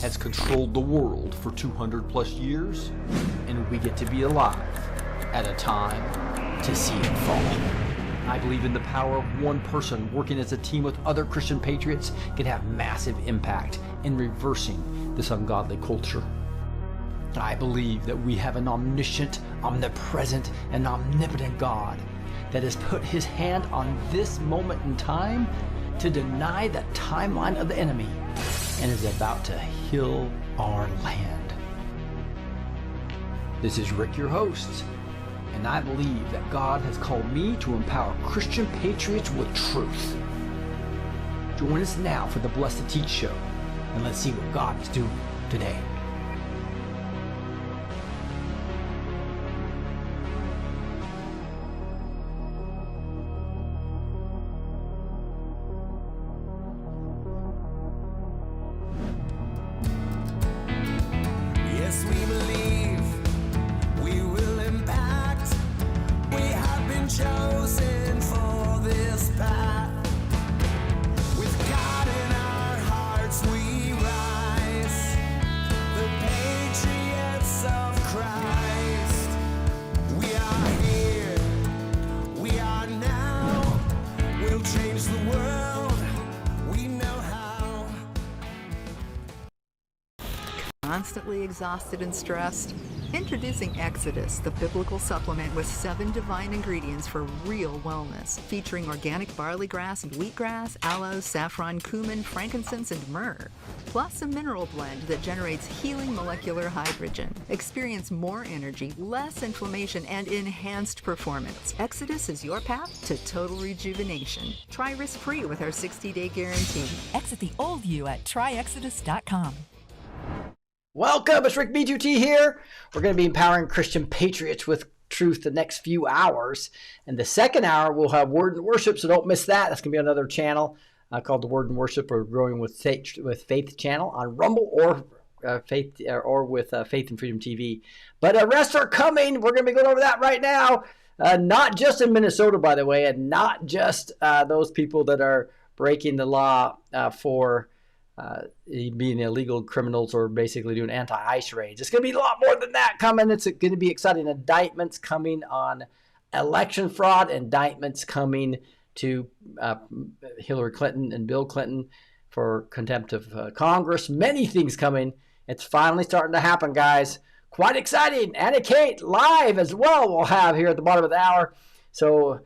has controlled the world for 200 plus years, and we get to be alive at a time to see it fall. I believe in the power of one person working as a team with other Christian patriots can have massive impact in reversing this ungodly culture. I believe that we have an omniscient, omnipresent, and omnipotent God that has put his hand on this moment in time to deny the timeline of the enemy and is about to heal our land. This is Rick, your host, and I believe that God has called me to empower Christian patriots with truth. Join us now for the Blessed to Teach show, and let's see what God is doing today. Constantly exhausted and stressed? Introducing Exodus, the biblical supplement with 7 divine ingredients for real wellness, featuring organic barley grass and wheatgrass, aloes, saffron, cumin, frankincense, and myrrh, plus a mineral blend that generates healing molecular hydrogen. Experience more energy, less inflammation, and enhanced performance. Exodus is your path to total rejuvenation. Try risk-free with our 60-day guarantee. Exit the old you at tryexodus.com. Welcome, it's Rick B2T here. We're going to be empowering Christian patriots with truth the next few hours. And the second hour, we'll have Word and Worship, so don't miss that. That's going to be on another channel called the Word and Worship or Growing with Faith channel on Rumble or Faith and Freedom TV. But arrests are coming. We're going to be going over that right now. Not just in Minnesota, by the way, and not just those people that are breaking the law for being illegal criminals or basically doing anti-ICE raids. It's going to be a lot more than that coming. It's going to be exciting. Indictments coming on election fraud, indictments coming to Hillary Clinton and Bill Clinton for contempt of Congress. Many things coming. It's finally starting to happen, guys. Quite exciting. And Khait live as well we'll have here at the bottom of the hour. So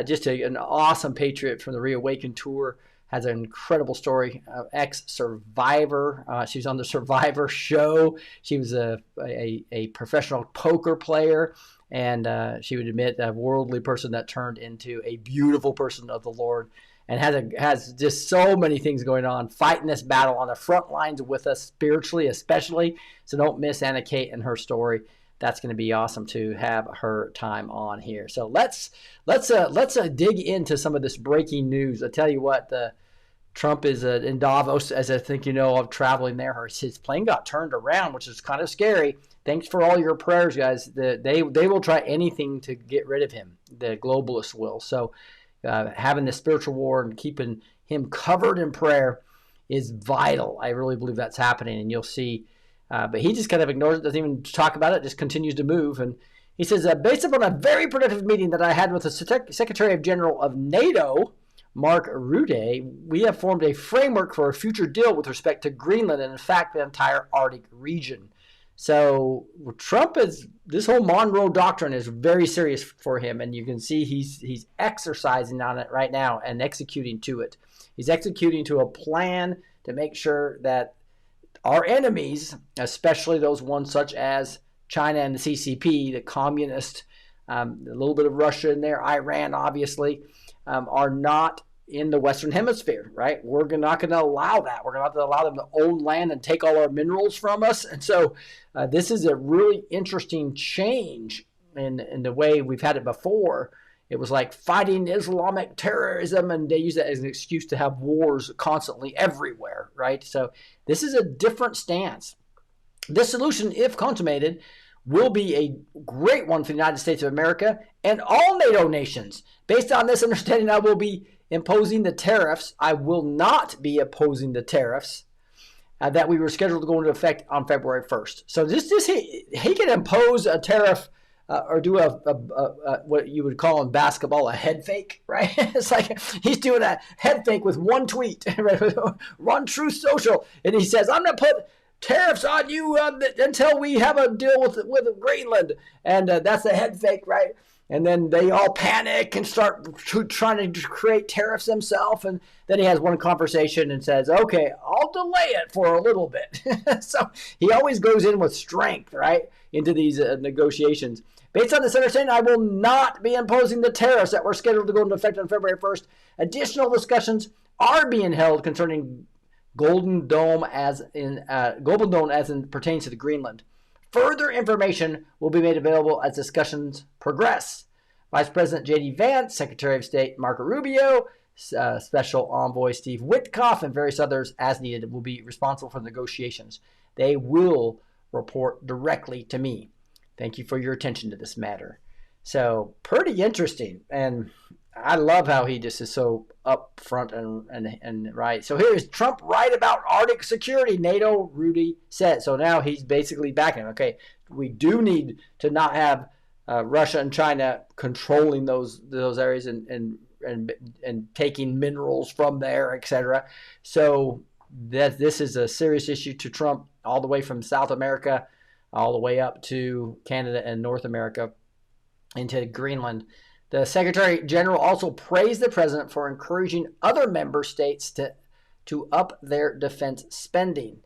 just an awesome patriot from the Reawaken Tour. Has an incredible story. Ex-survivor. She was on the Survivor show. She was a professional poker player, and she would admit a worldly person that turned into a beautiful person of the Lord, and has just so many things going on, fighting this battle on the front lines with us spiritually, especially. So don't miss Anna Khait and her story. That's going to be awesome to have her time on here. So let's dig into some of this breaking news. I tell you what, Trump is in Davos, as I think you know, of traveling there. His plane got turned around, which is kind of scary. Thanks for all your prayers, guys. They will try anything to get rid of him. The globalists will. So having the spiritual war and keeping him covered in prayer is vital. I really believe that's happening, and you'll see. But he just kind of ignores it, doesn't even talk about it, just continues to move. And he says, based upon a very productive meeting that I had with the Secretary of General of NATO, Mark Rutte, we have formed a framework for a future deal with respect to Greenland and, in fact, the entire Arctic region. So Trump this whole Monroe Doctrine is very serious for him, and you can see he's exercising on it right now and executing to it. He's executing to a plan to make sure that our enemies, especially those ones such as China and the CCP, the communist, a little bit of Russia in there, Iran, obviously, are not in the Western Hemisphere, right? We're not going to allow that. We're going to allow them to own land and take all our minerals from us. And so this is a really interesting change in the way we've had it before. It was like fighting Islamic terrorism, and they use that as an excuse to have wars constantly everywhere, right? So this is a different stance. This solution, if consummated, will be a great one for the United States of America and all NATO nations. Based on this understanding, I will be imposing the tariffs. I will not be opposing the tariffs. that we were scheduled to go into effect on February 1st. So he can impose a tariff or do a what you would call in basketball a head fake, right? It's like he's doing a head fake with one tweet, run Truth Social, and he says, "I'm going to put tariffs on you until we have a deal with Greenland," and that's the head fake, right? And then they all panic and start trying to create tariffs themselves. And then he has one conversation and says, "Okay, I'll delay it for a little bit." So he always goes in with strength, right, into these negotiations. Based on this understanding, I will not be imposing the tariffs that were scheduled to go into effect on February 1st. Additional discussions are being held concerning Golden Dome as in pertains to the Greenland. Further information will be made available as discussions progress. Vice President J.D. Vance, Secretary of State Marco Rubio, Special Envoy Steve Witkoff, and various others, as needed, will be responsible for the negotiations. They will report directly to me. Thank you for your attention to this matter. So, pretty interesting. And I love how he just is so upfront and right. So here is Trump right about Arctic security, NATO, Rudy said. So now he's basically backing him. Okay, we do need to not have Russia and China controlling those areas and taking minerals from there, etc. So this is a serious issue to Trump, all the way from South America, all the way up to Canada and North America into Greenland. The Secretary General also praised the president for encouraging other member states to up their defense spending.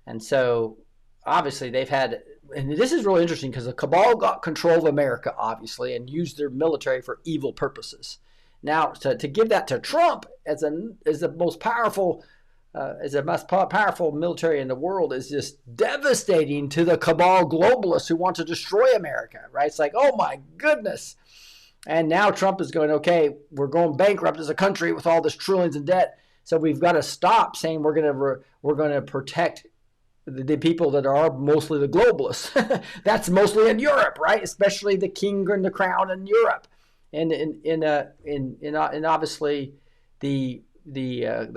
And so, obviously, they've had, and this is really interesting because the cabal got control of America, obviously, and used their military for evil purposes. Now, to give that to Trump as the most powerful military in the world is just devastating to the cabal globalists who want to destroy America, right? It's like, oh my goodness. And now Trump is going, okay, we're going bankrupt as a country with all this trillions in debt. So we've got to stop saying we're going to protect the people that are mostly the globalists. That's mostly in Europe, right? Especially the king and the crown in Europe, and obviously the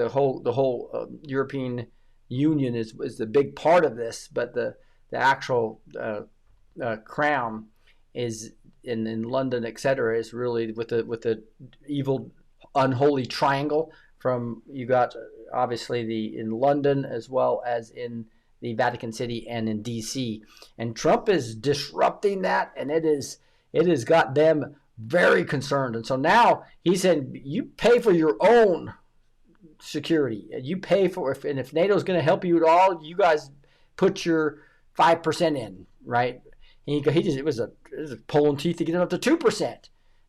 whole European Union is the big part of this, but the actual crown is in London, etc., is really with the evil unholy triangle. From you got obviously in London as well as in the Vatican City and in DC, and Trump is disrupting that, and it has got them very concerned. And so now he said, you pay for your own security. You pay for and if NATO's going to help you at all, you guys put your 5% in, right? And it was pulling teeth to get it up to 2%.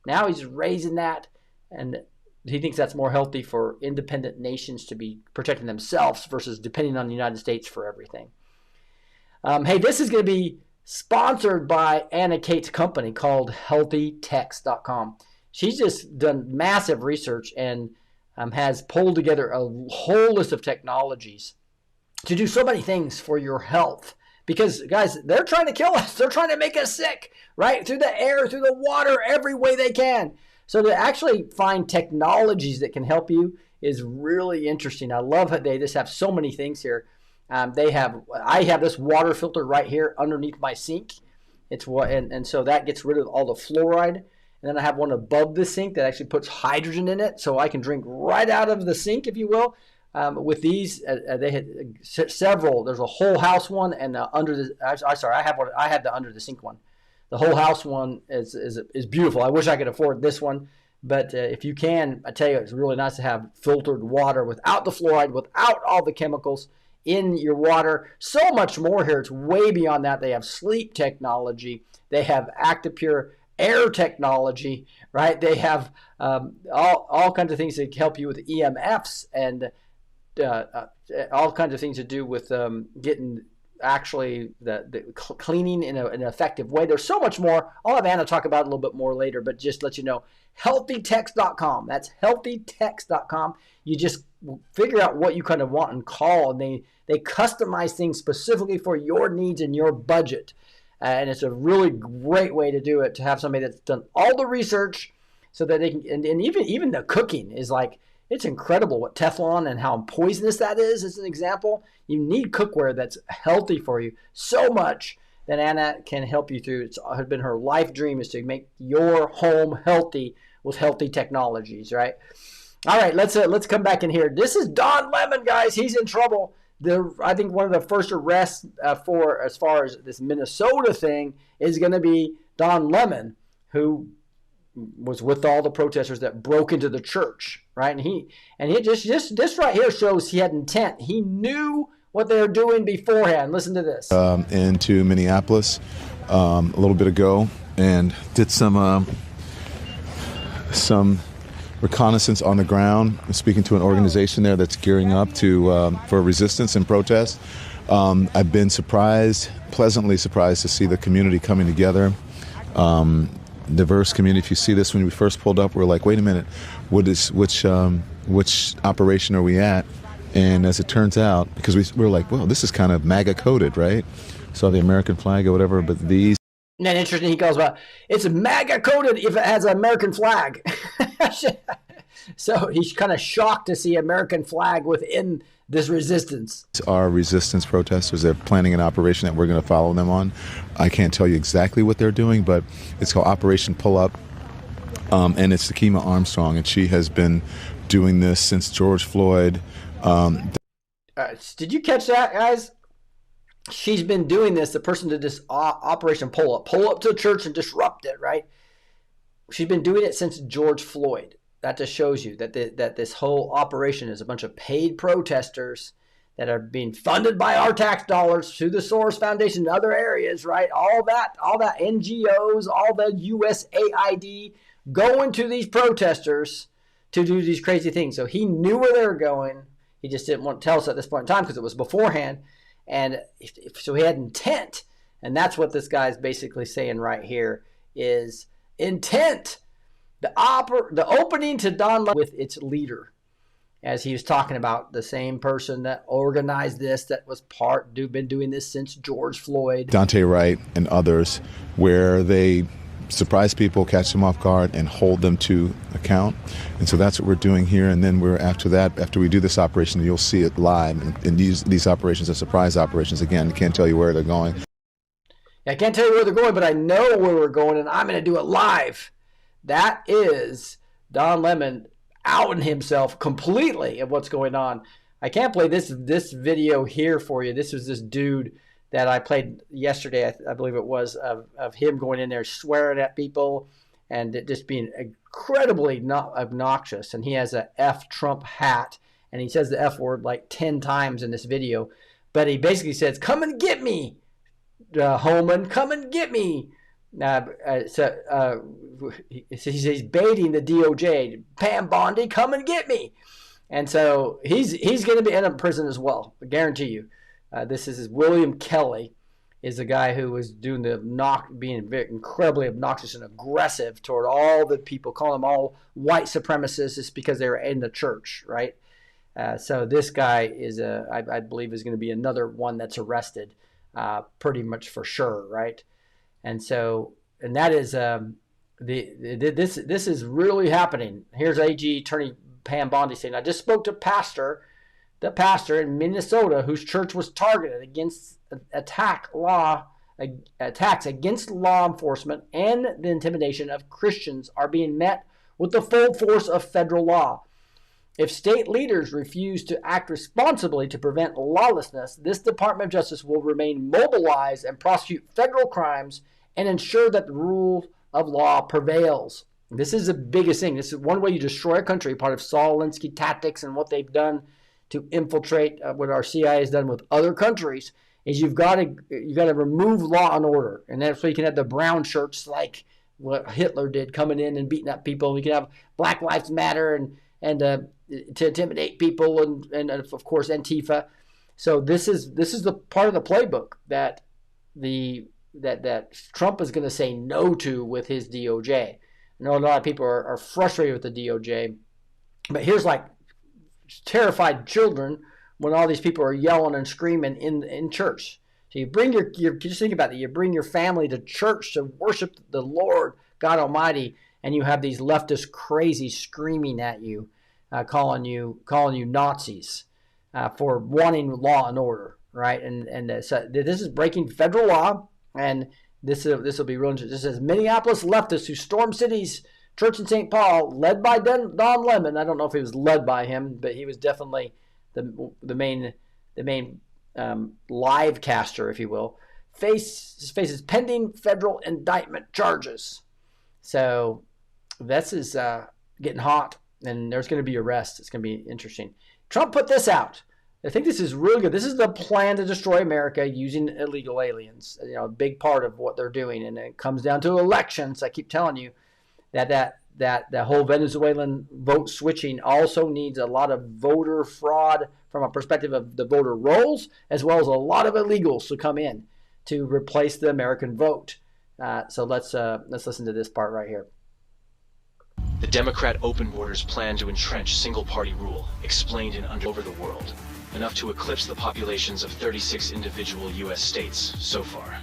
Now he's raising that, and he thinks that's more healthy for independent nations to be protecting themselves versus depending on the United States for everything. Hey, this is going to be sponsored by Anna Khait's company called HealthyText.com. She's just done massive research and has pulled together a whole list of technologies to do so many things for your health. Because, guys, they're trying to kill us. They're trying to make us sick, right? Through the air, through the water, every way they can. So to actually find technologies that can help you is really interesting. I love how they just have so many things here. I have this water filter right here underneath my sink. And so that gets rid of all the fluoride. And then I have one above the sink that actually puts hydrogen in it, so I can drink right out of the sink, if you will. With these, they had several. There's a whole house one, and I had the under the sink one. The whole house one is beautiful. I wish I could afford this one, but if you can, I tell you, it's really nice to have filtered water without the fluoride, without all the chemicals in your water. So much more here. It's way beyond that. They have sleep technology. They have ActiPure air technology, right? They have all kinds of things that help you with EMFs and all kinds of things to do with getting actually the cleaning in an effective way. There's so much more. I'll have Anna talk about it a little bit more later, but just let you know, healthytext.com. That's healthytext.com. You just figure out what you kind of want and call, and they customize things specifically for your needs and your budget. And it's a really great way to do it, to have somebody that's done all the research so that they can, and even the cooking is like, It's incredible what Teflon and how poisonous that is as an example. You need cookware that's healthy for you so much that Anna can help you through. It's has been her life dream is to make your home healthy with healthy technologies, right? All right, let's come back in here. This is Don Lemon, guys. He's in trouble. I think one of the first arrests for as far as this Minnesota thing is going to be Don Lemon, who was with all the protesters that broke into the church, right? And he just this right here shows he had intent. He knew what they were doing beforehand. Listen to this. Into Minneapolis a little bit ago and did some reconnaissance on the ground, speaking to an organization there that's gearing up for resistance and protest. I've been pleasantly surprised to see the community coming together. Diverse community. If you see this, when we first pulled up, we're like, wait a minute, which operation are we at? And as it turns out, because we're like, well, this is kind of MAGA coded, right? Saw the American flag or whatever, but these. And then interesting, he calls about it's MAGA coded if it has an American flag. So he's kind of shocked to see American flag within this resistance. Our resistance protesters, they're planning an operation that we're going to follow them on. I can't tell you exactly what they're doing, but it's called Operation Pull Up, and it's Takima Armstrong, and she has been doing this since George Floyd. Did you catch that, guys? She's been doing this, the person did this Operation Pull Up to the church and disrupt it, right? She's been doing it since George Floyd. That just shows you that this whole operation is a bunch of paid protesters that are being funded by our tax dollars through the Soros Foundation and other areas, right? All that NGOs, all the USAID going to these protesters to do these crazy things. So he knew where they were going. He just didn't want to tell us at this point in time because it was beforehand. And so he had intent. And that's what this guy's basically saying right here is intent. The opening to Don Lemon with its leader, as he was talking about the same person that organized this, that was been doing this since George Floyd. Dante Wright and others, where they surprise people, catch them off guard, and hold them to account. And so that's what we're doing here. And then after we do this operation, you'll see it live. And these operations are surprise operations. Again, I can't tell you where they're going. I can't tell you where they're going, but I know where we're going, and I'm going to do it live. That is Don Lemon outing himself completely of what's going on. I can't play this video here for you. This was this dude that I played yesterday, I believe it was, of him going in there swearing at people and it just being incredibly not obnoxious. And he has a F Trump hat, and he says the F word like 10 times in this video. But he basically says, "Come and get me, Holman, come and get me." He's baiting the DOJ. Pam Bondi, come and get me. And so he's going to be end up in prison as well. I guarantee you. This is William Kelly, is the guy who was doing being very incredibly obnoxious and aggressive toward all the people, calling them all white supremacists just because they were in the church, right? So this guy is I believe is going to be another one that's arrested, pretty much for sure, right? And that is this is really happening. Here's AG Attorney Pam Bondi saying, "I just spoke to the pastor in Minnesota whose church was targeted against attacks against law enforcement and the intimidation of Christians are being met with the full force of federal law. If state leaders refuse to act responsibly to prevent lawlessness, this Department of Justice will remain mobilized and prosecute federal crimes and ensure that the rule of law prevails." This is the biggest thing. This is one way you destroy a country, part of Saul Alinsky tactics and what they've done to infiltrate what our CIA has done with other countries, is you've got to remove law and order. And that's why you can have the brown shirts like what Hitler did, coming in and beating up people. We can have Black Lives Matter and to intimidate people and of course Antifa. So this is the part of the playbook that Trump is going to say no to with his DOJ. I know a lot of people are frustrated with the DOJ, but here's like terrified children when all these people are yelling and screaming in church. So you bring your just think about it. You bring your family to church to worship the Lord God Almighty, and you have these leftist crazies screaming at you. calling you Nazis for wanting law and order, right? And so this is breaking federal law, and this will be real interesting. This says Minneapolis leftists who stormed cities church in St. Paul, led by Don Lemon. I don't know if he was led by him, but he was definitely the main live caster, if you will. Faces pending federal indictment charges. So this is getting hot, and there's going to be arrests. It's going to be interesting. Trump put this out. I think this is really good. This is the plan to destroy America using illegal aliens. You know, a big part of what they're doing, and it comes down to elections. I keep telling you that whole Venezuelan vote switching also needs a lot of voter fraud from a perspective of the voter rolls, as well as a lot of illegals to come in to replace the American vote. So let's listen to this part right here. The Democrat open borders plan to entrench single-party rule, explained in over the world, enough to eclipse the populations of 36 individual U.S. states so far.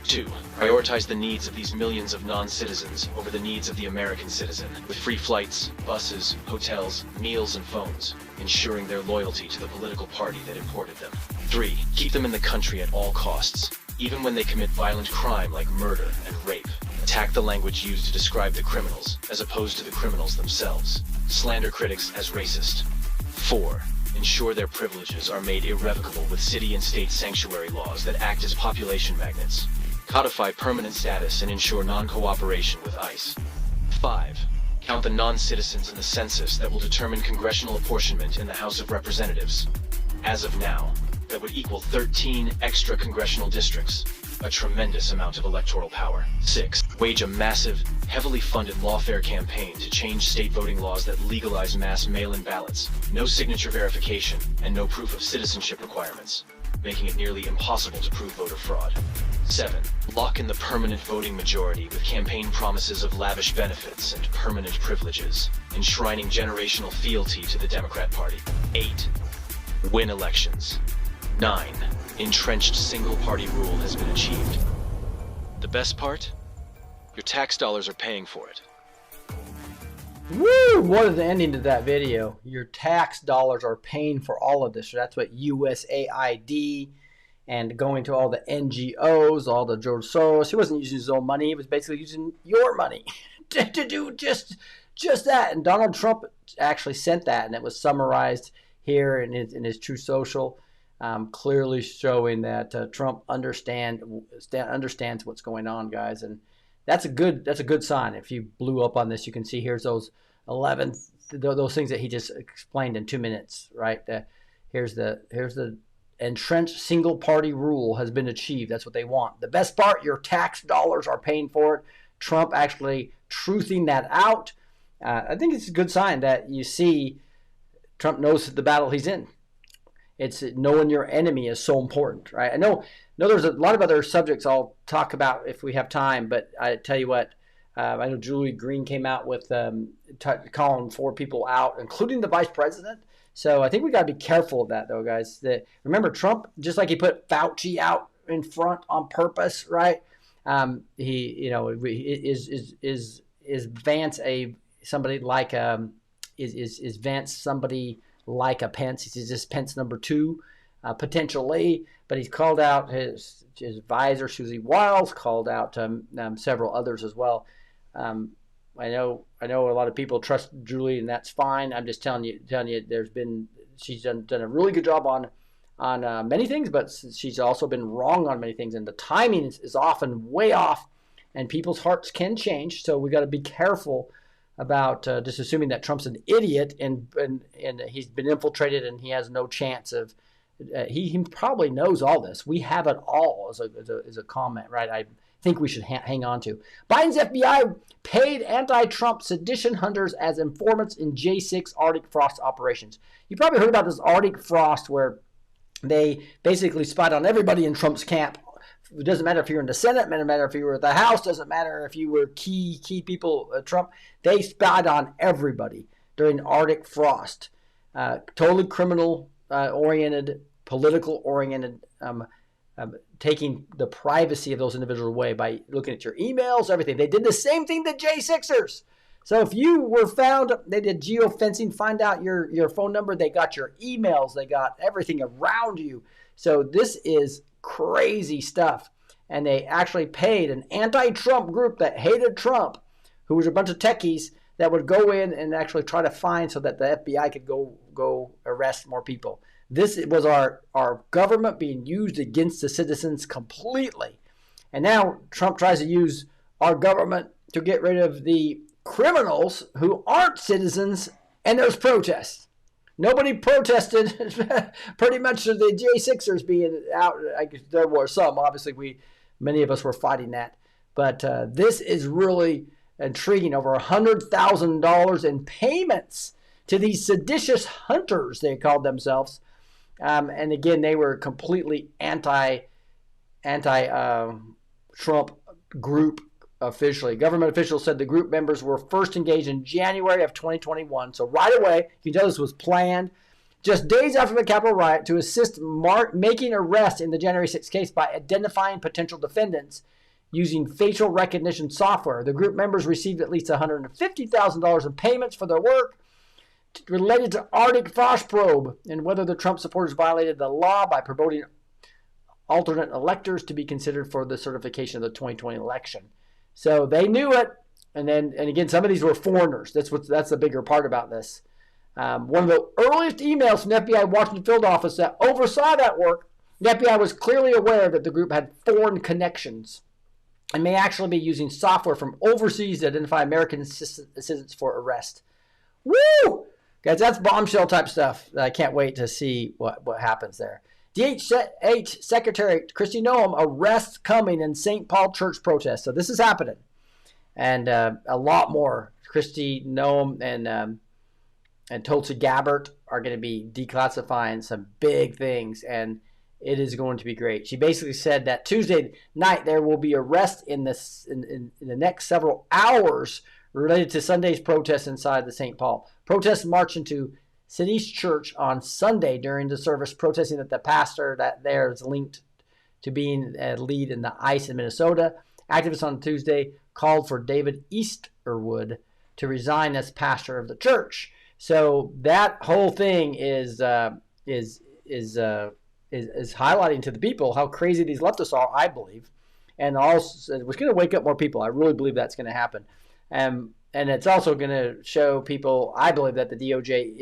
2. Prioritize the needs of these millions of non-citizens over the needs of the American citizen, with free flights, buses, hotels, meals, and phones, ensuring their loyalty to the political party that imported them. 3. Keep them in the country at all costs, even when they commit violent crime like murder and rape. Attack the language used to describe the criminals, as opposed to the criminals themselves. Slander critics as racist. 4. Ensure their privileges are made irrevocable with city and state sanctuary laws that act as population magnets. Codify permanent status and ensure non-cooperation with ICE. 5. Count the non-citizens in the census that will determine congressional apportionment in the House of Representatives. As of now, that would equal 13 extra congressional districts, a tremendous amount of electoral power. 6. Wage a massive, heavily funded lawfare campaign to change state voting laws that legalize mass mail-in ballots, no signature verification, and no proof of citizenship requirements, making it nearly impossible to prove voter fraud. 7. Lock in the permanent voting majority with campaign promises of lavish benefits and permanent privileges, enshrining generational fealty to the Democrat Party. 8. Win elections. 9. Entrenched single-party rule has been achieved. The best part? Your tax dollars are paying for it. Woo! What is the ending to that video? Your tax dollars are paying for all of this. So that's what USAID and going to all the NGOs, all the George Soros. He wasn't using his own money. He was basically using your money to do just that. And Donald Trump actually sent that, and it was summarized here in his True Social, clearly showing that Trump understands what's going on, guys. And that's a good sign. If you blew up on this, you can see here's those 11 those things that he just explained in 2 minutes, right? Here's the entrenched single party rule has been achieved. That's what they want. The best part, your tax dollars are paying for it. Trump actually truthing that out. I think it's a good sign that you see Trump knows the battle he's in. It's knowing your enemy is so important, right? I know there's a lot of other subjects I'll talk about if we have time, but I tell you what, I know Julie Green came out with calling 4 people out, including the vice president. So I think we got to be careful of that, though, guys. Remember, Trump, just like he put Fauci out in front on purpose, right? Is Vance somebody like is Vance somebody like a Pence? Is this Pence number 2 potentially? But he's called out his advisor Susie Wiles, called out several others as well. I know a lot of people trust Julie, and that's fine. I'm just telling you, she's done a really good job on many things, but she's also been wrong on many things, and the timing is often way off, and people's hearts can change. So we got to be careful about just assuming that Trump's an idiot and he's been infiltrated and he has no chance of. He probably knows all this. We have it all as a comment, right? I think we should hang on to. Biden's FBI paid anti-Trump sedition hunters as informants in J6 Arctic frost operations. You probably heard about this Arctic frost where they basically spied on everybody in Trump's camp. It doesn't matter if you're in the Senate, doesn't matter if you were at the House, doesn't matter if you were key people, Trump. They spied on everybody during Arctic frost. Totally criminal-oriented, political-oriented, taking the privacy of those individuals away by looking at your emails, everything. They did the same thing to J6ers. So if you were found, they did geofencing, find out your phone number, they got your emails, they got everything around you. So this is crazy stuff. And they actually paid an anti-Trump group that hated Trump, who was a bunch of techies, that would go in and actually try to find so that the FBI could go arrest more people. This was our government being used against the citizens completely. And now Trump tries to use our government to get rid of the criminals who aren't citizens, and there's protests. Nobody protested pretty much the J6ers being out. I guess there were some. Obviously, many of us were fighting that. But this is really intriguing. Over $100,000 in payments to these seditious hunters, they called themselves. And again, they were completely anti-Trump group officially. Government officials said the group members were first engaged in January of 2021. So right away, you can tell this was planned. Just days after the Capitol riot, to assist making arrests in the January 6th case by identifying potential defendants using facial recognition software. The group members received at least $150,000 in payments for their work related to Arctic frost probe and whether the Trump supporters violated the law by promoting alternate electors to be considered for the certification of the 2020 election. So they knew it, and again, some of these were foreigners. That's the bigger part about this. One of the earliest emails from the FBI Washington field office that oversaw that work, the FBI was clearly aware that the group had foreign connections and may actually be using software from overseas to identify American assistants for arrest. Woo! Guys, that's bombshell type stuff. I can't wait to see what happens there. DHS Secretary Kristi Noem arrests coming in St. Paul church protest. So this is happening. And a lot more. Kristi Noem and Tulsi Gabbard are going to be declassifying some big things. And it is going to be great. She basically said that Tuesday night there will be arrests in the next several hours related to Sunday's protests inside the St. Paul. Protests marched into City's Church on Sunday during the service, protesting that the pastor that there is linked to being a lead in the ICE in Minnesota. Activists on Tuesday called for David Easterwood to resign as pastor of the church. So that whole thing is highlighting to the people how crazy these leftists are, I believe, and also it was going to wake up more people. I really believe that's going to happen. And it's also going to show people, I believe, that the DOJ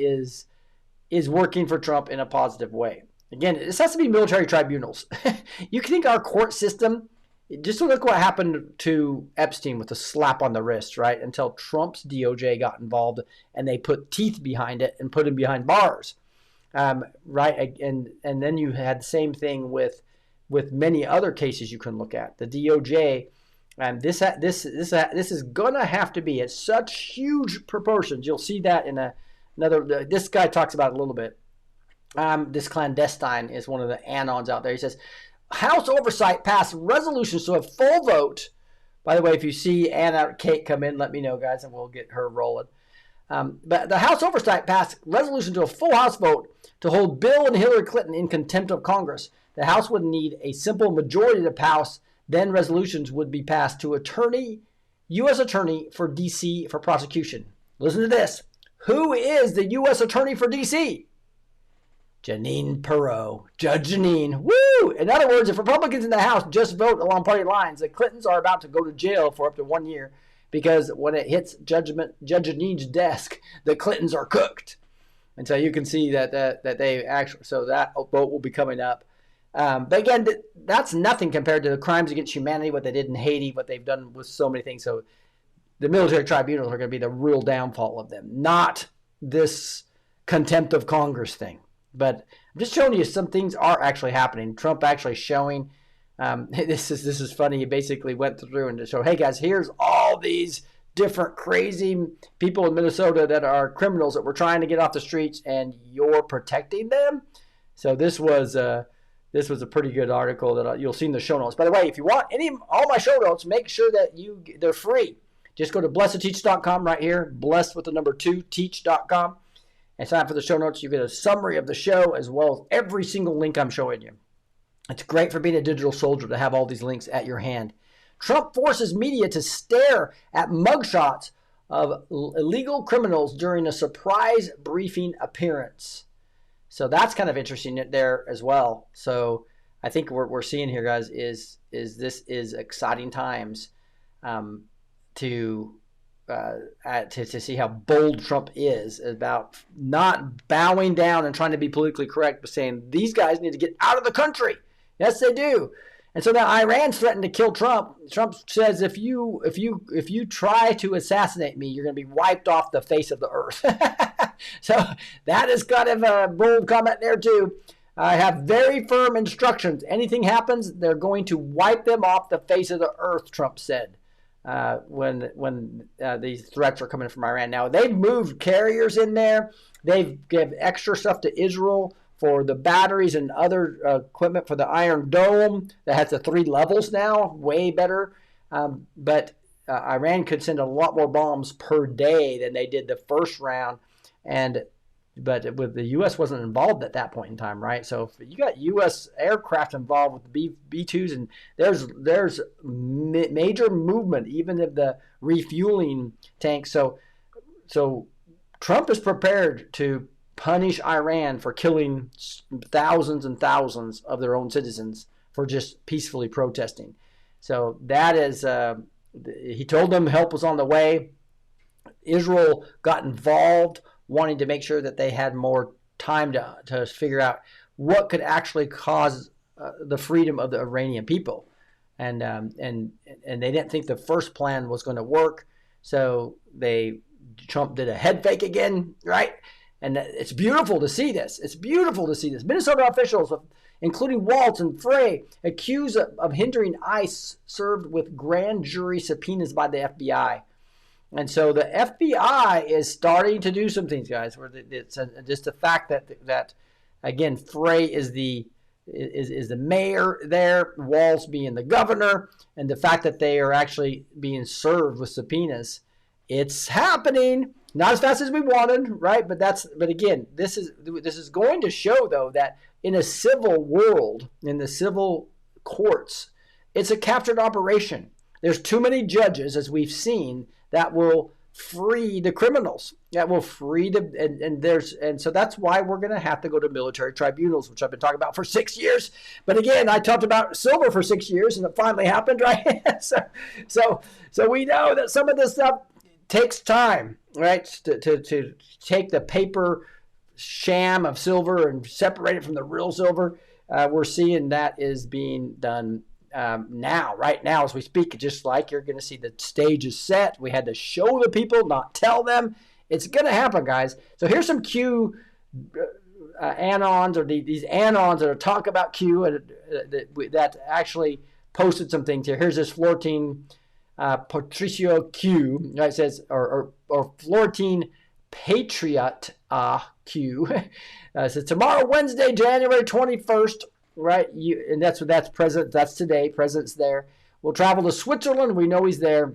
is working for Trump in a positive way. Again, this has to be military tribunals. You can think our court system, just look what happened to Epstein with a slap on the wrist, right? Until Trump's DOJ got involved and they put teeth behind it and put him behind bars, right? And then you had the same thing with many other cases you can look at. The DOJ. And this is gonna have to be at such huge proportions. You'll see that in another. This guy talks about it a little bit. This clandestine is one of the anons out there. He says, House Oversight passed resolutions to a full vote. By the way, if you see Anna or Khait come in, let me know, guys, and we'll get her rolling. But the House Oversight passed resolution to a full House vote to hold Bill and Hillary Clinton in contempt of Congress. The House would need a simple majority to pass. Then resolutions would be passed to U.S. Attorney for D.C. for prosecution. Listen to this. Who is the U.S. Attorney for D.C.? Jeanine Pirro. Judge Jeanine. Woo! In other words, if Republicans in the House just vote along party lines, the Clintons are about to go to jail for up to 1 year because when it hits Judge Jeanine's desk, the Clintons are cooked. And so you can see that they actually, so that vote will be coming up. But again, that's nothing compared to the crimes against humanity, what they did in Haiti, what they've done with so many things. So the military tribunals are going to be the real downfall of them, not this contempt of Congress thing. But I'm just showing you some things are actually happening. Trump actually showing, this is funny. He basically went through and showed, hey guys, here's all these different crazy people in Minnesota that are criminals that we're trying to get off the streets, and you're protecting them. So this was a pretty good article that you'll see in the show notes. By the way, if you want all my show notes, make sure that they're free. Just go to blessedteach.com right here, blessed with the number 2, teach.com, and sign up for the show notes. You get a summary of the show as well as every single link I'm showing you. It's great for being a digital soldier to have all these links at your hand. Trump forces media to stare at mugshots of illegal criminals during a surprise briefing appearance. So that's kind of interesting there as well. So I think what we're seeing here, guys, is this is exciting times to see how bold Trump is about not bowing down and trying to be politically correct, but saying these guys need to get out of the country. Yes, they do. And so now Iran's threatened to kill Trump. Trump says if you try to assassinate me, you're going to be wiped off the face of the earth. So that is kind of a bold comment there too. I have very firm instructions. Anything happens, they're going to wipe them off the face of the earth, Trump said, when these threats are coming from Iran. Now, they've moved carriers in there. They've given extra stuff to Israel for the batteries and other equipment for the Iron Dome that has the 3 levels now, way better. But Iran could send a lot more bombs per day than they did the first round. But with the U.S. wasn't involved at that point in time, right? So if you got U.S. aircraft involved with the B-2s, and there's major movement, even of the refueling tanks. So Trump is prepared to punish Iran for killing thousands and thousands of their own citizens for just peacefully protesting. So that is, he told them help was on the way. Israel got involved, wanting to make sure that they had more time to figure out what could actually cause the freedom of the Iranian people. And they didn't think the first plan was going to work. So Trump did a head fake again, right? And it's beautiful to see this. It's beautiful to see this. Minnesota officials, including Waltz and Frey, accused of hindering ICE served with grand jury subpoenas by the FBI. And so the FBI is starting to do some things, guys. Where it's just the fact that again, Frey is the mayor there, Walz being the governor, and the fact that they are actually being served with subpoenas. It's happening, not as fast as we wanted, right? But again, this is going to show though that in a civil world, in the civil courts, it's a captured operation. There's too many judges, as we've seen, that will free the criminals, that will free and so that's why we're going to have to go to military tribunals, which I've been talking about for 6 years. But again, I talked about silver for 6 years, and it finally happened, right? so we know that some of this stuff takes time, right? To take the paper sham of silver and separate it from the real silver. We're seeing that is being done right now as we speak. Just like you're going to see the stage is set. We had to show the people, not tell them. It's going to happen, guys. So here's some Q anons, or these anons that are talk about Q that actually posted some things here. Here's this Florentine Patricio Q. It says, or Florentine Patriot Q. So tomorrow, Wednesday, January 21st. Right, and that's president. That's today. President's there. We'll travel to Switzerland. We know he's there.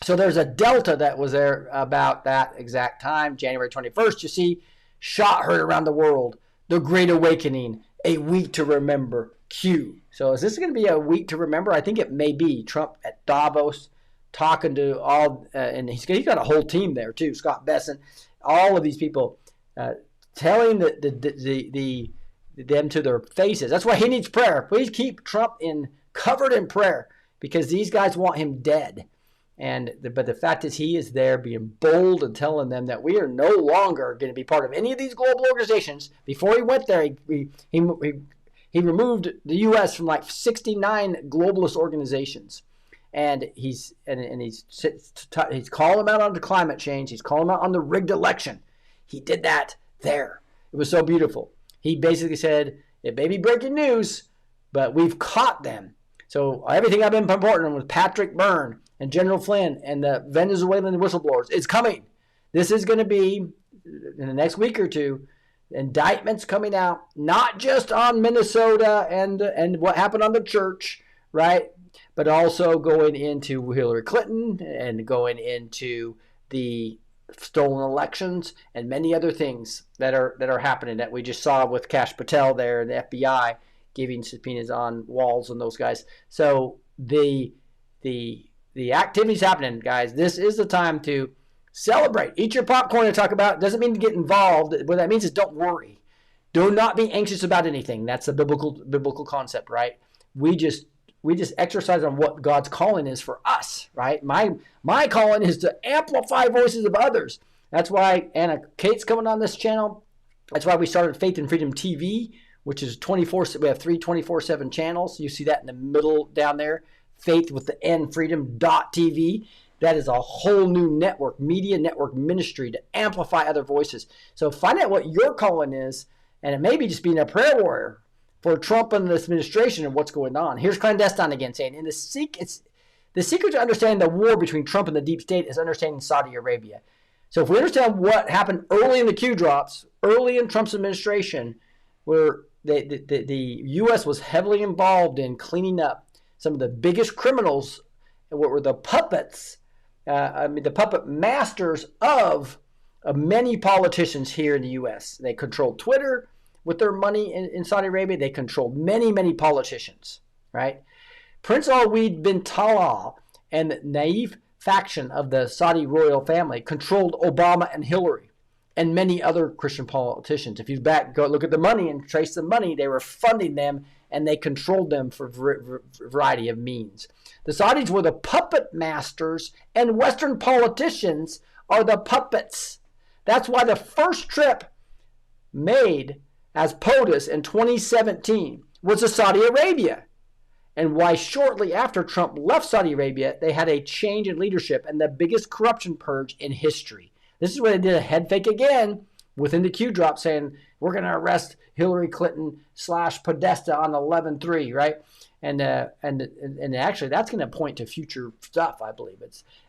So there's a Delta that was there about that exact time, January 21st. You see, shot heard around the world. The Great Awakening, a week to remember. Q. So is this going to be a week to remember? I think it may be. Trump at Davos talking to all, and he's got a whole team there too. Scott Bessent, all of these people, telling them to their faces. That's why he needs prayer. Please keep Trump covered in prayer, because these guys want him dead. But the fact is, he is there being bold and telling them that we are no longer going to be part of any of these global organizations. Before he went there, he removed the U.S. from like 69 globalist organizations, and he's calling them out on the climate change. He's calling them out on the rigged election. He did that there. It was so beautiful. He basically said, it may be breaking news, but we've caught them. So everything I've been reporting with Patrick Byrne and General Flynn and the Venezuelan whistleblowers is coming. This is going to be, in the next week or two, indictments coming out, not just on Minnesota and what happened on the church, right? But also going into Hillary Clinton and going into the stolen elections and many other things that are happening that we just saw with Kash Patel there and the FBI giving subpoenas on Walz and those guys. So the activity's happening, guys. This is the time to Celebrate. Eat your popcorn and talk about it. Doesn't mean to get involved. What that means is don't worry. Do not be anxious about anything. That's the biblical concept, right? We just exercise on what God's calling is for us, right? My calling is to amplify voices of others. That's why Anna Khait's coming on this channel. That's why we started Faith and Freedom TV, which is 24. We have 3 24/7 channels. You see that in the middle down there. Faith with the N, freedom.tv. That is a whole new network, media network ministry to amplify other voices. So find out what your calling is, and it may be just being a prayer warrior for Trump and this administration and what's going on. Here's Clandestine again saying, the secret to understanding the war between Trump and the deep state is understanding Saudi Arabia. So if we understand what happened early in the Q drops, early in Trump's administration, where the U.S. was heavily involved in cleaning up some of the biggest criminals, what were the puppets, the puppet masters of many politicians here in the U.S. They controlled Twitter with their money in Saudi Arabia. They controlled many politicians, right? Prince Alwaleed bin Talal and the naive faction of the Saudi royal family controlled Obama and Hillary and many other Christian politicians. If you go look at the money and trace the money, they were funding them and they controlled them for a variety of means. The Saudis were the puppet masters, and Western politicians are the puppets. That's why the first trip made as POTUS in 2017 was to Saudi Arabia, and why shortly after Trump left Saudi Arabia, they had a change in leadership and the biggest corruption purge in history. This is where they did a head fake again within the Q drop saying, we're going to arrest Hillary Clinton / Podesta on 11/3, right? And actually that's going to point to future stuff, I believe.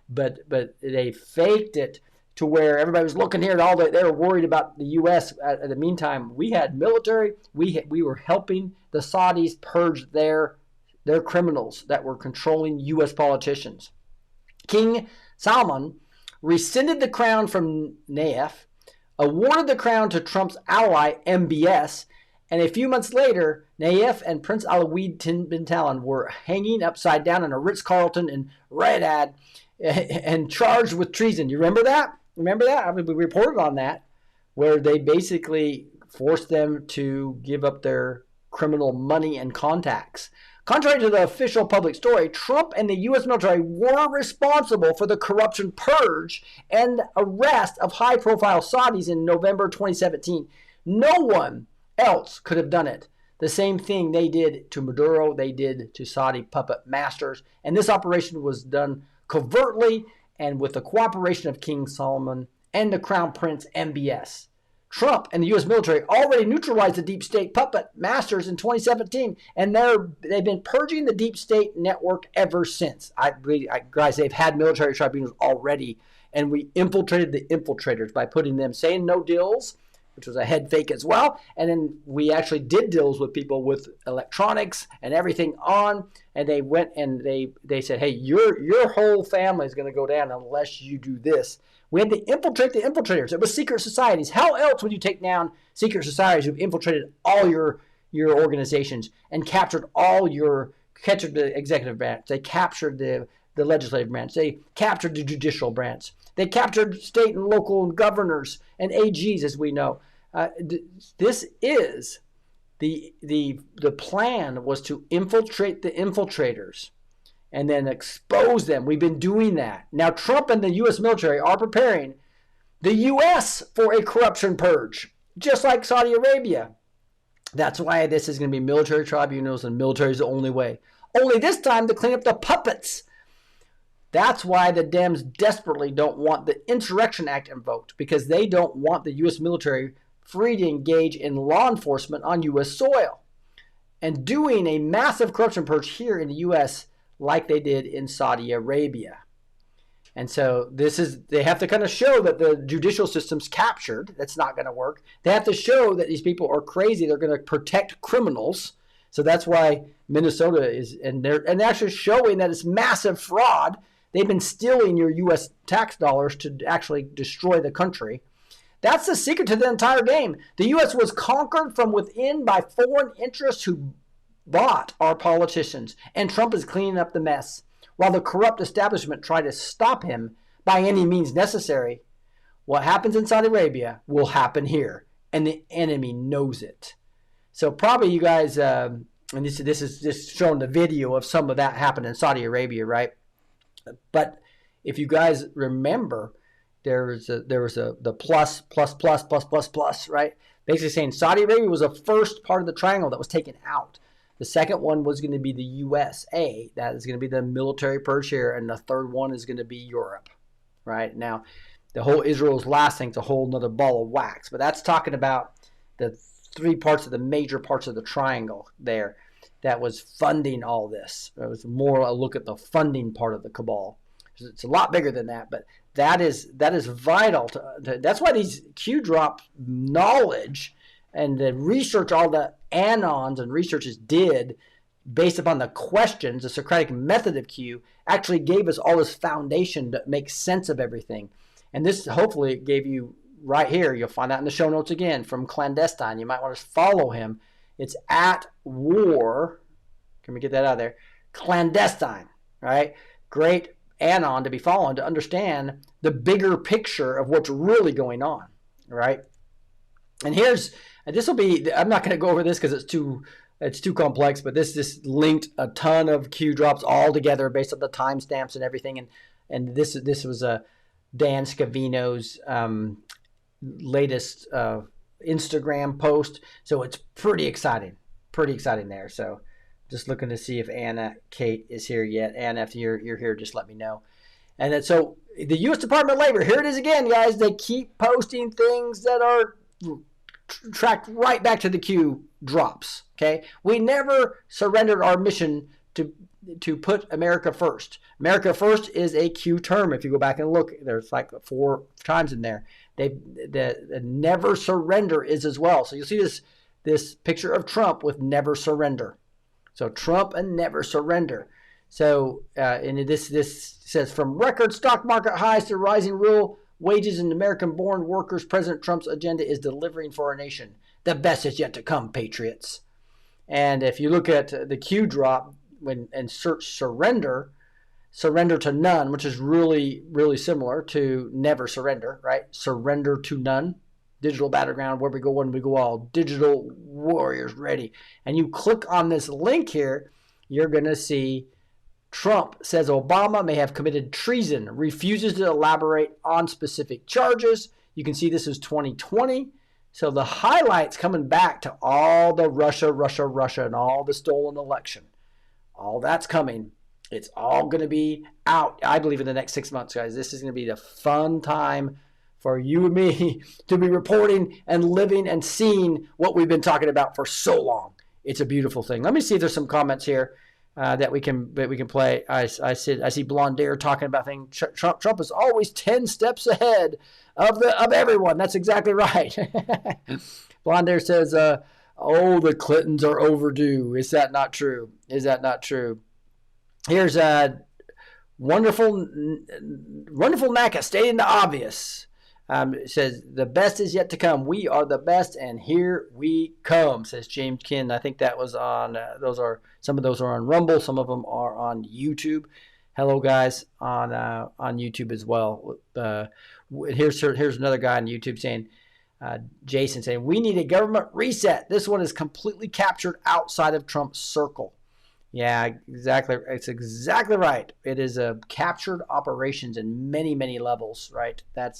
But they faked it to where everybody was looking here at they were worried about the U.S. At the meantime, we had military. We were helping the Saudis purge their criminals that were controlling U.S. politicians. King Salman rescinded the crown from Nayef, awarded the crown to Trump's ally, MBS, and a few months later, Nayef and Prince Alwaleed bin Talal were hanging upside down in a Ritz-Carlton in Riyadh and charged with treason. You remember that? Remember that? I mean, we reported on that, where they basically forced them to give up their criminal money and contacts. Contrary to the official public story, Trump and the U.S. military were responsible for the corruption purge and arrest of high-profile Saudis in November 2017. No one else could have done it. The same thing they did to Maduro, they did to Saudi puppet masters. And this operation was done covertly and with the cooperation of King Solomon and the Crown Prince MBS. Trump and the U.S. military already neutralized the deep state puppet masters in 2017, and they've been purging the deep state network ever since. Guys, they've had military tribunals already, and we infiltrated the infiltrators by putting them saying no deals, which was a head fake as well, and then we actually did deals with people with electronics and everything on, and they went and they said, hey, your whole family is going to go down unless you do this. We had to infiltrate the infiltrators. It was secret societies. How else would you take down secret societies who've infiltrated all your organizations and captured the executive branch? They captured the legislative branch. They captured the judicial branch. They captured state and local governors and AGs, as we know. This is the plan was to infiltrate the infiltrators and then expose them. We've been doing that. Now Trump and the U.S. military are preparing the U.S. for a corruption purge, just like Saudi Arabia. That's why this is going to be military tribunals, and military is the only way. Only this time to clean up the puppets. That's why the Dems desperately don't want the Insurrection Act invoked, because they don't want the U.S. military free to engage in law enforcement on U.S. soil and doing a massive corruption purge here in the U.S. like they did in Saudi Arabia. And so they have to kind of show that the judicial system's captured. That's not going to work. They have to show that these people are crazy. They're going to protect criminals. So that's why Minnesota is, and they're actually showing that it's massive fraud. They've been stealing your U.S. tax dollars to actually destroy the country. That's the secret to the entire game. The U.S. was conquered from within by foreign interests who bought our politicians, and Trump is cleaning up the mess, while the corrupt establishment tried to stop him by any means necessary. What happens in Saudi Arabia will happen here, and the enemy knows it. So probably you guys, and this is just showing the video of some of that happened in Saudi Arabia, right? But if you guys remember, there was the plus, right? Basically saying Saudi Arabia was the first part of the triangle that was taken out. The second one was going to be the USA. That is going to be the military purge here. And the third one is going to be Europe, right? Now, the whole Israel's last thing's a whole nother ball of wax. But that's talking about the three parts of the major parts of the triangle there that was funding all this. It was more a look at the funding part of the cabal. It's a lot bigger than that, but that is vital. That's why these Q drop knowledge and the research, all the anons and researchers did based upon the questions, the Socratic method of Q, actually gave us all this foundation to make sense of everything. And this hopefully gave you right here. You'll find that in the show notes again from Clandestine. You might want to follow him. It's at war. Can we get that out of there? Clandestine, right? Great anon to be following to understand the bigger picture of what's really going on, right? And this will be, I'm not going to go over this because it's too complex, but this linked a ton of Q drops all together based on the timestamps and everything. And this was Dan Scavino's latest Instagram post. So it's pretty exciting there. So just looking to see if Anna Khait is here yet. Anna, if you're here, just let me know. And then, so the U.S. Department of Labor, here it is again, guys. They keep posting things that are tracked right back to the Q drops. Okay, we never surrendered our mission to put America first. America first is a Q term. If you go back and look, there's like 4 times in there. The never surrender is as well. So you'll see this picture of Trump with never surrender. So Trump and never surrender. So and this says from record stock market highs to rising real wages and American-born workers, President Trump's agenda is delivering for our nation. The best is yet to come, patriots. And if you look at the Q drop and search surrender to none, which is really, really similar to never surrender, right? Surrender to none. Digital battleground, where we go one, we go all. Digital warriors ready. And you click on this link here, you're going to see Trump says Obama may have committed treason, refuses to elaborate on specific charges. You can see this is 2020. So the highlights coming back to all the Russia, and all the stolen election. All that's coming. It's all going to be out, I believe, in the next 6 months, guys. This is going to be the fun time for you and me to be reporting and living and seeing what we've been talking about for so long. It's a beautiful thing. Let me see if there's some comments here that we can play. I see Blondair talking about things. Trump is always 10 steps ahead of everyone. That's exactly right. Blondair says, "Oh, the Clintons are overdue. Is that not true? Is that not true?" Here's wonderful Naka stating the obvious. It says, the best is yet to come. We are the best, and here we come, says James Kin. I think that was on, some of those are on Rumble. Some of them are on YouTube. Hello, guys, on YouTube as well. Here's another guy on YouTube saying, Jason saying, we need a government reset. This one is completely captured outside of Trump's circle. Yeah, exactly. It's exactly right. It is a captured operations in many, many levels, right? That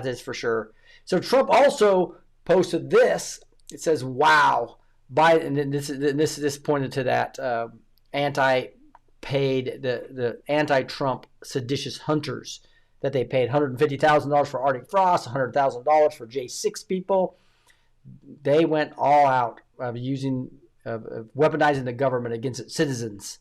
is for sure. So Trump also posted this. It says, "Wow, Biden." And this pointed to that the anti-Trump seditious hunters that they paid $150,000 for Arctic Frost, $100,000 for J6 people. They went all out of weaponizing the government against its citizens.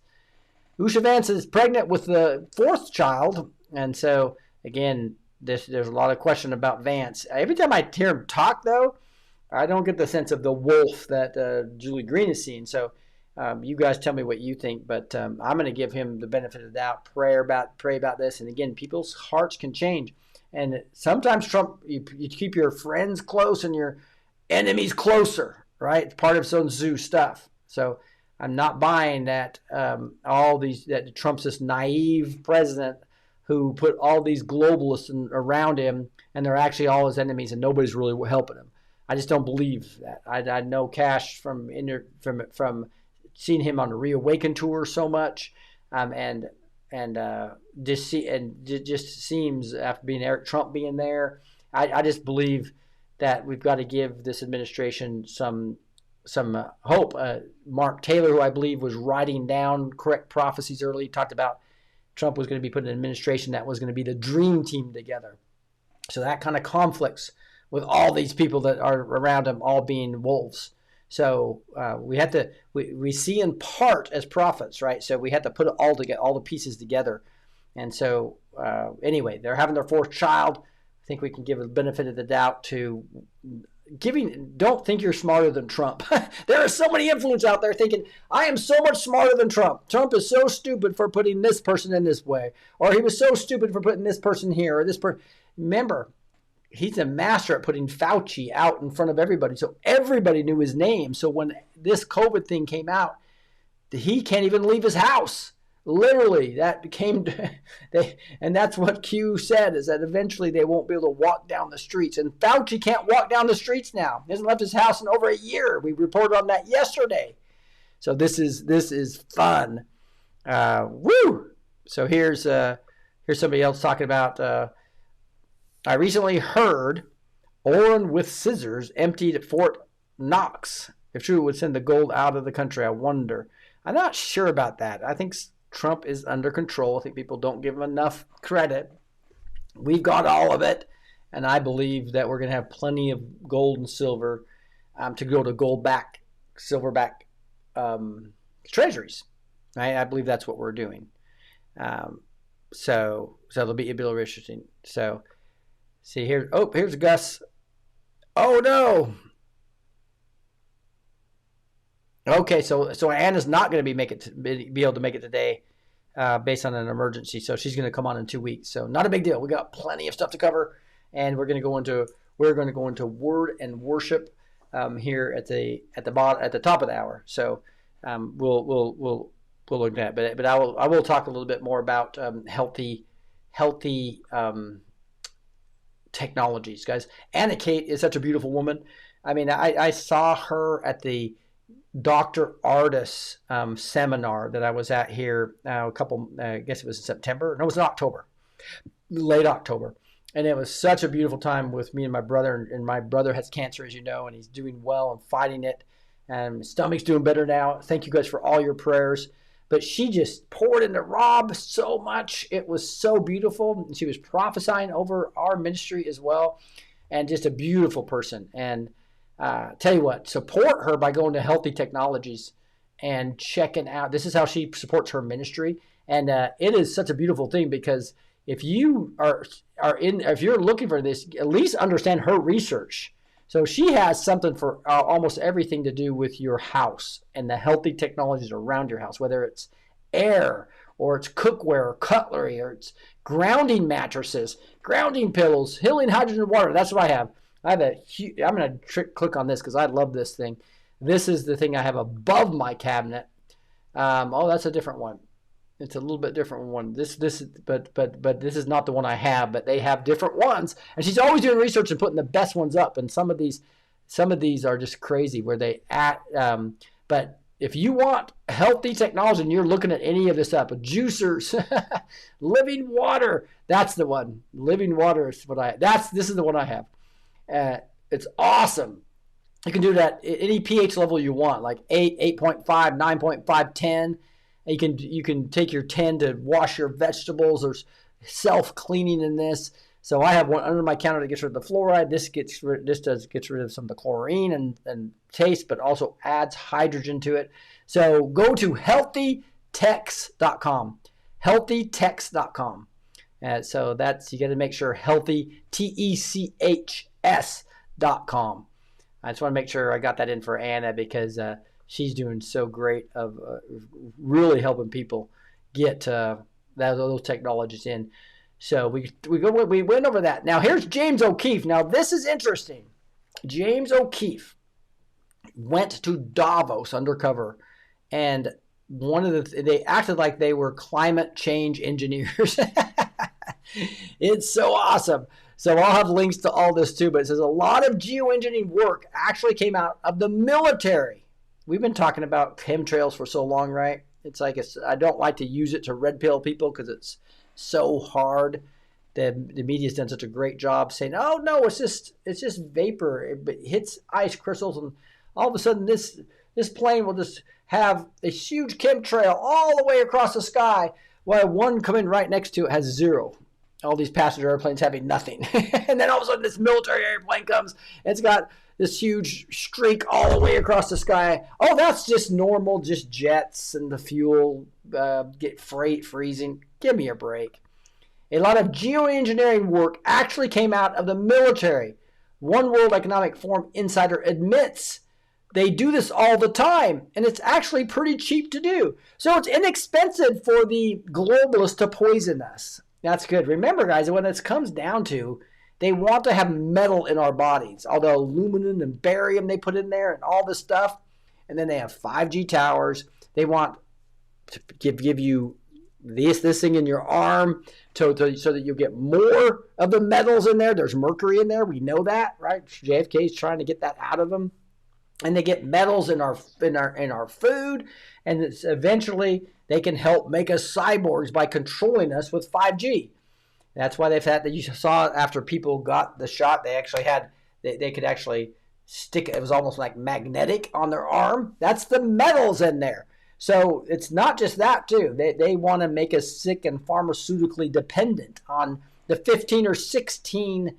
Usha Vance is pregnant with the 4th child, and so again. There's a lot of question about Vance. Every time I hear him talk, though, I don't get the sense of the wolf that Julie Green is seeing. So you guys tell me what you think. But I'm going to give him the benefit of the doubt, pray about this. And again, people's hearts can change. And sometimes Trump, you keep your friends close and your enemies closer, right? It's part of Sun Tzu stuff. So I'm not buying that that Trump's this naive president who put all these globalists around him, and they're actually all his enemies, and nobody's really helping him. I just don't believe that. I know Cash from seeing him on the Reawaken tour so much, and just seems after being Eric Trump being there, I just believe that we've got to give this administration some hope. Mark Taylor, who I believe was writing down correct prophecies early, talked about Trump was going to be put in an administration that was going to be the dream team together. So that kind of conflicts with all these people that are around him all being wolves. So we see in part as prophets, right? So we have to put it all together, all the pieces together. And so anyway, they're having their fourth child. I think we can give a benefit of the doubt to don't think you're smarter than Trump. There are so many influencers out there thinking, I am so much smarter than Trump. Trump is so stupid for putting this person in this way, or he was so stupid for putting this person here, or this person. Remember, he's a master at putting Fauci out in front of everybody. So everybody knew his name. So when this COVID thing came out, he can't even leave his house. Literally, that became, and that's what Q said, is that eventually they won't be able to walk down the streets. And Fauci can't walk down the streets now. He hasn't left his house in over a year. We reported on that yesterday. So this is fun. Woo! So here's somebody else talking about, I recently heard Orrin with scissors emptied at Fort Knox. If true, it would send the gold out of the country. I wonder. I'm not sure about that. I think Trump is under control. I think people don't give him enough credit. We've got all of it, and I believe that we're going to have plenty of gold and silver to go to gold-backed, silver-backed treasuries. Right? I believe that's what we're doing. So it'll be interesting. So see here. Oh, here's Gus. Oh no. Okay, so Anna's not going to be able to make it today, based on an emergency. So she's going to come on in 2 weeks. So not a big deal. We got plenty of stuff to cover, and we're going to go into word and worship here at the top of the hour. So we'll look at that. But I will talk a little bit more about healthy technologies, guys. Anna Khait is such a beautiful woman. I mean, I saw her at the Dr. Artis seminar that I was at here I guess it was in September. No, it was in October, late October. And it was such a beautiful time with me and my brother. And my brother has cancer, as you know, and he's doing well and fighting it. And his stomach's doing better now. Thank you guys for all your prayers. But she just poured into Rob so much. It was so beautiful. And she was prophesying over our ministry as well. And just a beautiful person. And tell you what, support her by going to Healthy Technologies and checking out. This is how she supports her ministry, and it is such a beautiful thing, because if you if you're looking for this, at least understand her research. So she has something for almost everything to do with your house and the healthy technologies around your house, whether it's air or it's cookware or cutlery or it's grounding mattresses, grounding pillows, healing hydrogen water. That's what I have. I'm going to click on this because I love this thing. This is the thing I have above my cabinet. Oh, that's a different one. It's a little bit different one. But this is not the one I have. But they have different ones, and she's always doing research and putting the best ones up. And some of these are just crazy where they at. But if you want healthy technology and you're looking at any of this up, juicers, living water, that's the one. Living water is what this is the one I have. It's awesome. You can do that at any pH level you want, like 8, 8.5, 9.5, 10. You can take your 10 to wash your vegetables. There's self-cleaning in this. So I have one under my counter that gets rid of the fluoride. This gets rid of some of the chlorine and taste, but also adds hydrogen to it. So go to healthytex.com. Healthytex.com. So that's, you got to make sure healthy, TECHS.com. I just want to make sure I got that in for Anna, because she's doing so great of really helping people get those technologies in. So we went over that. Now here's James O'Keefe. Now this is interesting. James O'Keefe went to Davos undercover, and they acted like they were climate change engineers. It's so awesome. So I'll have links to all this too, but it says a lot of geoengineering work actually came out of the military. We've been talking about chemtrails for so long, right? It's like I don't like to use it to red pill people because it's so hard. The media's done such a great job saying, "Oh no, it's just vapor. It hits ice crystals, and all of a sudden this plane will just have a huge chemtrail all the way across the sky, while one coming right next to it has zero. All these passenger airplanes having nothing, and then all of a sudden this military airplane comes. And it's got this huge streak all the way across the sky. Oh, that's just normal, just jets and the fuel get freezing. Give me a break." A lot of geoengineering work actually came out of the military. One World Economic Forum insider admits they do this all the time, and it's actually pretty cheap to do. So it's inexpensive for the globalists to poison us. That's good. Remember, guys, when it comes down to, they want to have metal in our bodies, all the aluminum and barium they put in there and all this stuff. And then they have 5G towers. They want to give you this thing in your arm so that you'll get more of the metals in there. There's mercury in there. We know that, right? JFK is trying to get that out of them. And they get metals in our food, and it's eventually they can help make us cyborgs by controlling us with 5G. That's why they've had that. You saw after people got the shot, they actually had they could actually stick. It was almost like magnetic on their arm. That's the metals in there. So it's not just that too. They want to make us sick and pharmaceutically dependent on the 15 or 16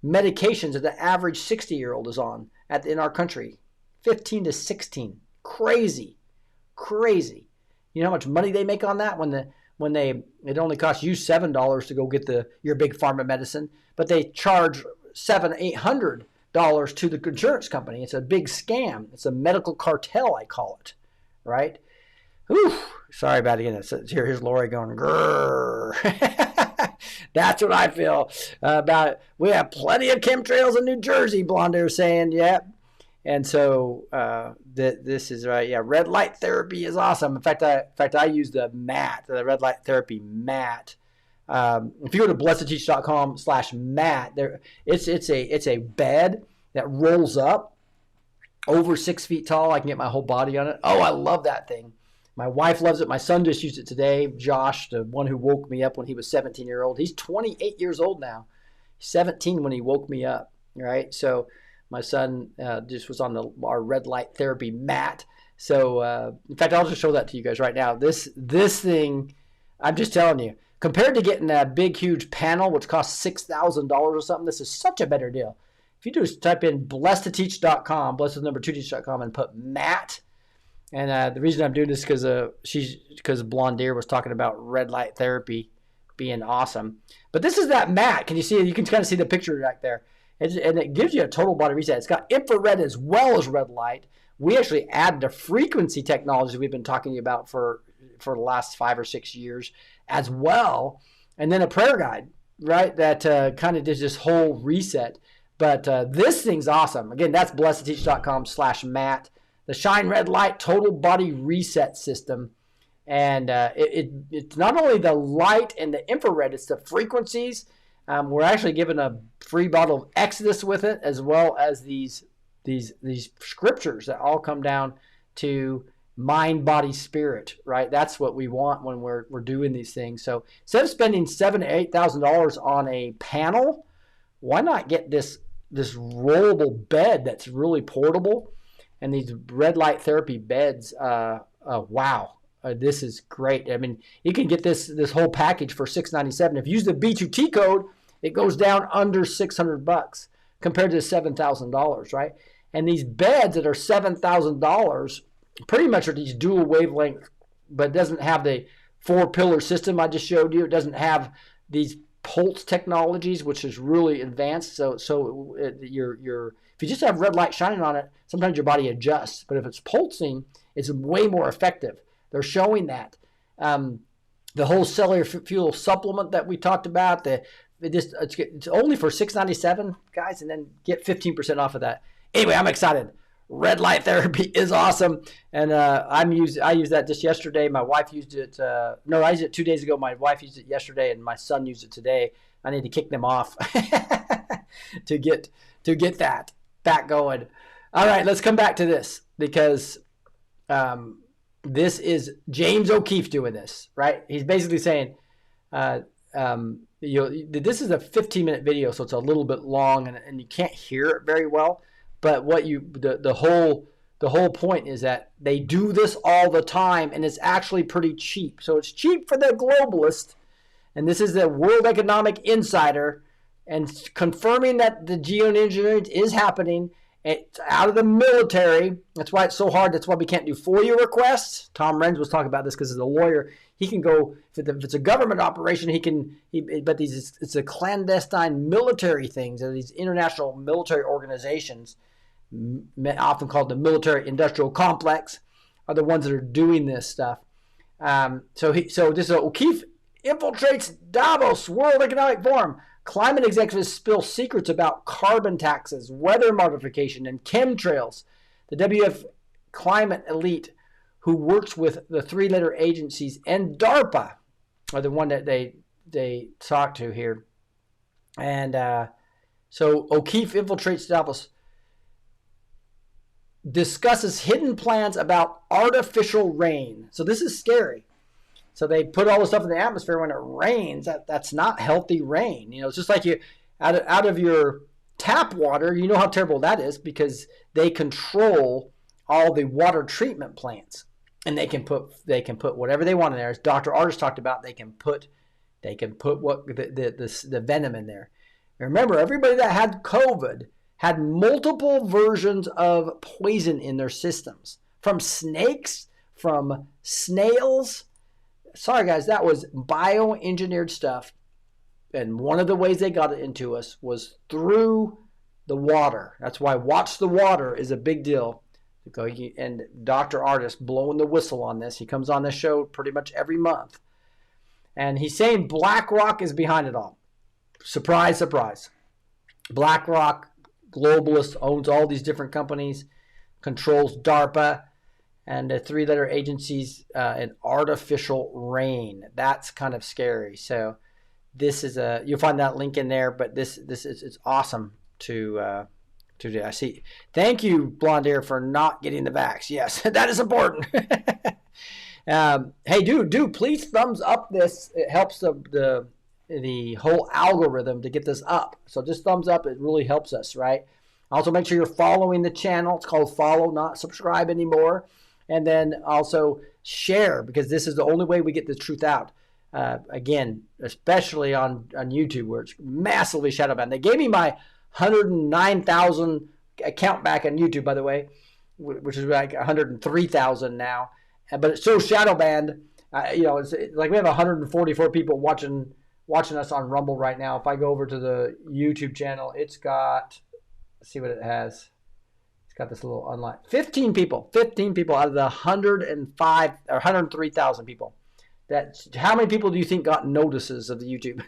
medications that the average 60-year-old is on in our country. 15 to 16. Crazy. You know how much money they make on that when it only costs you $7 to go get your big pharma medicine, but they charge $700-800 to the insurance company. It's a big scam. It's a medical cartel, I call it. Right? Whew. Sorry about it again. Here's Lori going, grrr. That's what I feel about it. We have plenty of chemtrails in New Jersey, Blonde saying, yeah. And so this is right. Yeah, red light therapy is awesome. In fact, I use the red light therapy mat. If you go to blessedteach.com/mat, it's a bed that rolls up over 6 feet tall. I can get my whole body on it. Oh, I love that thing. My wife loves it. My son just used it today. Josh, the one who woke me up when he was 17-year-old. He's 28 years old now. 17 when he woke me up, right? So my son just was on our red light therapy mat. So, in fact, I'll just show that to you guys right now. This thing, I'm just telling you, compared to getting a big, huge panel, which costs $6,000 or something, this is such a better deal. If you just type in blessedtoteach.com, blessednumber2teach.com, and put Matt, and the reason I'm doing this because Blondier was talking about red light therapy being awesome. But this is that Matt. Can you see it? You can kind of see the picture right there. And it gives you a total body reset. It's got infrared as well as red light. We actually add the frequency technology we've been talking about for the last 5 or 6 years as well. And then a prayer guide, right, that kind of does this whole reset. But this thing's awesome. Again, that's blessedteach.com/Matt. The Shine Red Light Total Body Reset System. And it's not only the light and the infrared, it's the frequencies. We're actually given a free bottle of Exodus with it, as well as these scriptures that all come down to mind, body, spirit, right? That's what we want when we're doing these things. So instead of spending $7,000 to $8,000 on a panel, why not get this rollable bed that's really portable? And these red light therapy beds, wow. This is great. I mean, you can get this whole package for $697. If you use the B2T code, it goes down under $600 compared to $7,000, right? And these beds that are $7,000 pretty much are these dual wavelength, but it doesn't have the 4-pillar system I just showed you. It doesn't have these pulse technologies, which is really advanced. So if you just have red light shining on it, sometimes your body adjusts. But if it's pulsing, it's way more effective. They're showing that. The whole cellular fuel supplement that we talked about, it's only for $697, guys, and then get 15% off of that. Anyway, I'm excited. red light therapy is awesome. And I used that just yesterday. My wife used it. No, I used it 2 days ago. My wife used it yesterday, and my son used it today. I need to kick them off to get that back going. All right, let's come back to this, because this is James O'Keefe doing this, right? He's basically saying, this is a 15-minute video, so it's a little bit long, and you can't hear it very well. But the whole point is that they do this all the time, and it's actually pretty cheap. So it's cheap for the globalist, and this is the World Economic Insider, and confirming that the geoengineering is happening. It's out of the military. That's why it's so hard. That's why we can't do FOIA requests. Tom Renz was talking about this because as a lawyer, he can go, if it's a government operation, but it's a clandestine military things, or these international military organizations, often called the military industrial complex, are the ones that are doing this stuff. So this is O'Keefe infiltrates Davos World Economic Forum. Climate executives spill secrets about carbon taxes, weather modification, and chemtrails. The WF climate elite, who works with the three-letter agencies and DARPA, are the one that they talk to here. And so O'Keefe infiltrates Davos, discusses hidden plans about artificial rain. So this is scary. So they put all the stuff in the atmosphere when it rains. That's not healthy rain. It's just like you out of your tap water. You know how terrible that is, because they control all the water treatment plants, and they can put whatever they want in there. As Dr. Artis talked about, they can put what the venom in there. Remember, everybody that had COVID had multiple versions of poison in their systems, from snakes, from snails. Sorry, guys, that was bioengineered stuff. And one of the ways they got it into us was through the water. That's why Watch the Water is a big deal. And Dr. Artis blowing the whistle on this. He comes on this show pretty much every month. And he's saying BlackRock is behind it all. Surprise, surprise. BlackRock, globalist, owns all these different companies, controls DARPA, and the three-letter agencies, and artificial rain. That's kind of scary. So this is you'll find that link in there, but this is, it's awesome to do. I see. Thank you, Blonde Hair, for not getting the vax. Yes, that is important. Hey, dude, please thumbs up this. It helps the whole algorithm to get this up. So just thumbs up. It really helps us, right? Also, make sure you're following the channel. It's called follow, not subscribe anymore. And then also share, because this is the only way we get the truth out. Again, especially on YouTube, where it's massively shadow banned. They gave me my 109,000 account back on YouTube, by the way, which is like 103,000 now. But it's so shadow banned. It's like we have 144 people watching us on Rumble right now. If I go over to the YouTube channel, it's got, let's see what it has. It's got this little online 15 people out of the 105 or 103,000 people. How many people do you think got notices of the YouTube?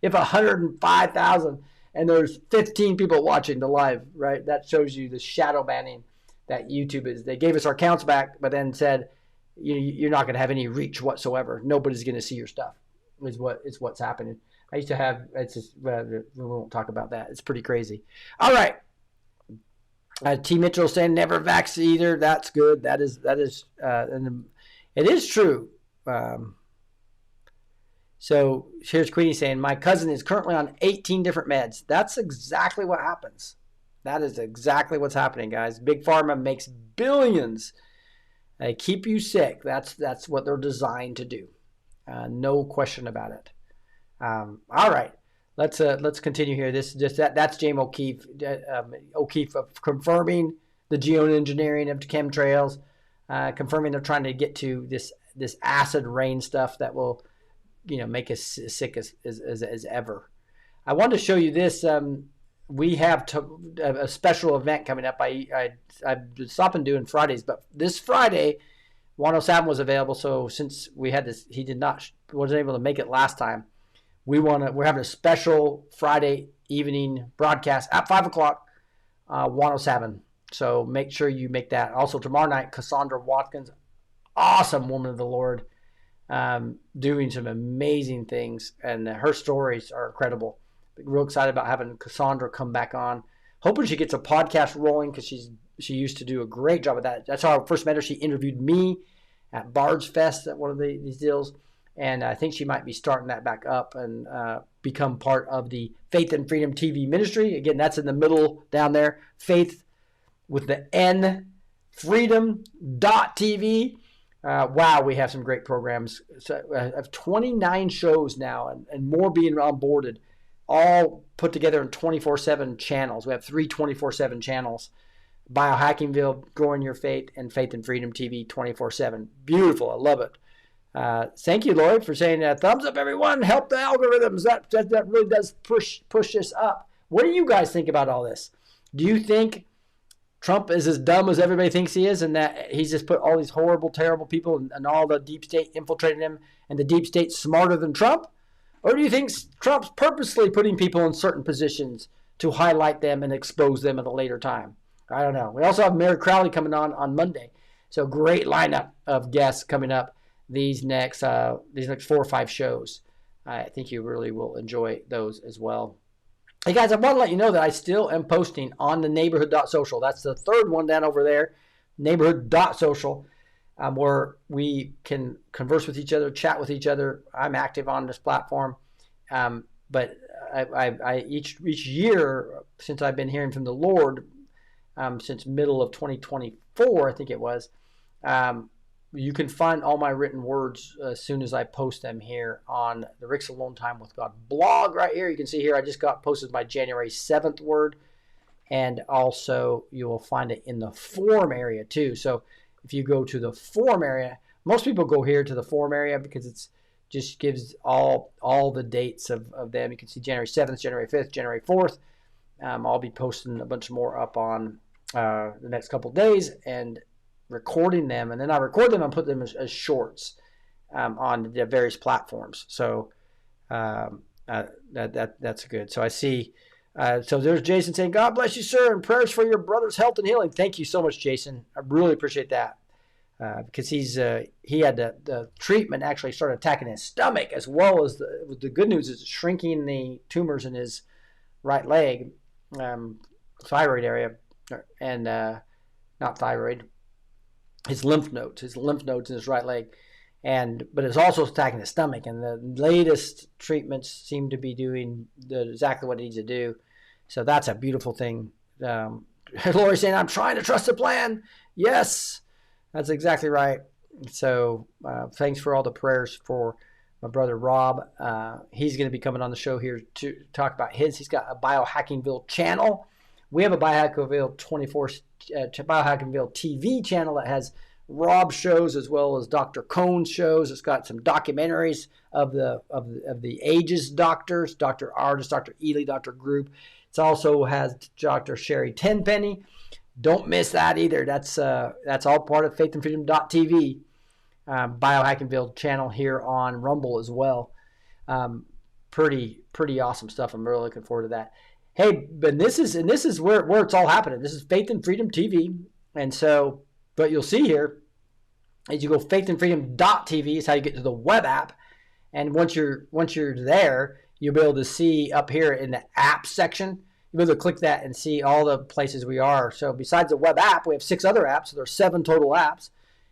If 105,000 and there's 15 people watching the live, right? That shows you the shadow banning that YouTube is. They gave us our accounts back, but then said you're not going to have any reach whatsoever. Nobody's going to see your stuff. Is what's happening. I used to have. It's just we won't talk about that. It's pretty crazy. All right. T. Mitchell saying never vax either. That's good. That is, and it is true. So here's Queenie saying, my cousin is currently on 18 different meds. That's exactly what happens. That is exactly what's happening, guys. Big Pharma makes billions. They keep you sick. That's what they're designed to do. No question about it. All right. Let's continue here. That's James O'Keefe. O'Keefe confirming the geoengineering of chemtrails, confirming they're trying to get to this acid rain stuff that will, make us sick as ever. I wanted to show you this. We have a special event coming up. I've stopped doing Fridays, but this Friday, 107 was available. So since we had this, he wasn't able to make it last time. We're having a special Friday evening broadcast at 5 o'clock, 107. So make sure you make that. Also tomorrow night, Cassandra Watkins, awesome woman of the Lord, doing some amazing things, and her stories are incredible. Real excited about having Cassandra come back on. Hoping she gets a podcast rolling, because she used to do a great job of that. That's how I first met her. She interviewed me at Bards Fest at one of these deals, and I think she might be starting that back up and become part of the Faith and Freedom TV ministry. Again, that's in the middle down there. Faith with the N, freedom.tv. Wow, we have some great programs. So I have 29 shows now, and more being onboarded, all put together in 24/7 channels. We have 3 24/7 channels: Biohackingville, Growing Your Faith, and Faith and Freedom TV 24/7. Beautiful. I love it. Thank you, Lloyd, for saying thumbs up, everyone. Help the algorithms. That really does push this up. What do you guys think about all this? Do you think Trump is as dumb as everybody thinks he is, and that he's just put all these horrible, terrible people and all the deep state infiltrating him, and the deep state's smarter than Trump? Or do you think Trump's purposely putting people in certain positions to highlight them and expose them at a later time? I don't know. We also have Mary Crowley coming on Monday. So great lineup of guests coming up these next 4 or 5 shows. I think you really will enjoy those as well. Hey guys, I want to let you know that I still am posting on the neighborhood.social. That's the third one down over there, neighborhood.social, where we can converse with each other, chat with each other. I'm active on this platform. But I each year since I've been hearing from the Lord, since middle of 2024, I think it was, you can find all my written words as soon as I post them here on the Rick's Alone Time with God blog right here. You can see here I just got posted my January 7th word, and also you will find it in the forum area too. So if you go to the forum area, most people go here to the forum area because it's just gives all the dates of them. You can see January 7th, January 5th, January 4th. I'll be posting a bunch more up on the next couple of days and recording them, and then I record them and put them as shorts on the various platforms. So that's good. So I see. So there's Jason saying, "God bless you, sir, and prayers for your brother's health and healing." Thank you so much, Jason. I really appreciate that, because he had the treatment actually started attacking his stomach, as well as the good news is shrinking the tumors in his right leg, thyroid area, and not thyroid. His lymph nodes in his right leg, but it's also attacking his stomach. And the latest treatments seem to be doing exactly what it needs to do. So that's a beautiful thing. Lori saying, "I'm trying to trust the plan." Yes, that's exactly right. So thanks for all the prayers for my brother Rob. He's going to be coming on the show here to talk about he's got a Biohackingville channel. We have a Biohackingville Biohackingville TV channel that has Rob shows as well as Dr. Cohn's shows. It's got some documentaries of the ages doctors, Dr. Artis, Dr. Ely, Dr. Group. It also has Dr. Sherry Tenpenny. Don't miss that either. That's all part of faithandfreedom.tv, Biohackingville channel here on Rumble as well. Pretty awesome stuff. I'm really looking forward to that. Hey, but this is where it's all happening. This is Faith and Freedom TV. And so what you'll see here is you go faithandfreedom.tv is how you get to the web app. And once you're there, you'll be able to see up here in the app section. You'll be able to click that and see all the places we are. So besides the web app, we have 6 other apps. So there's 7 total apps.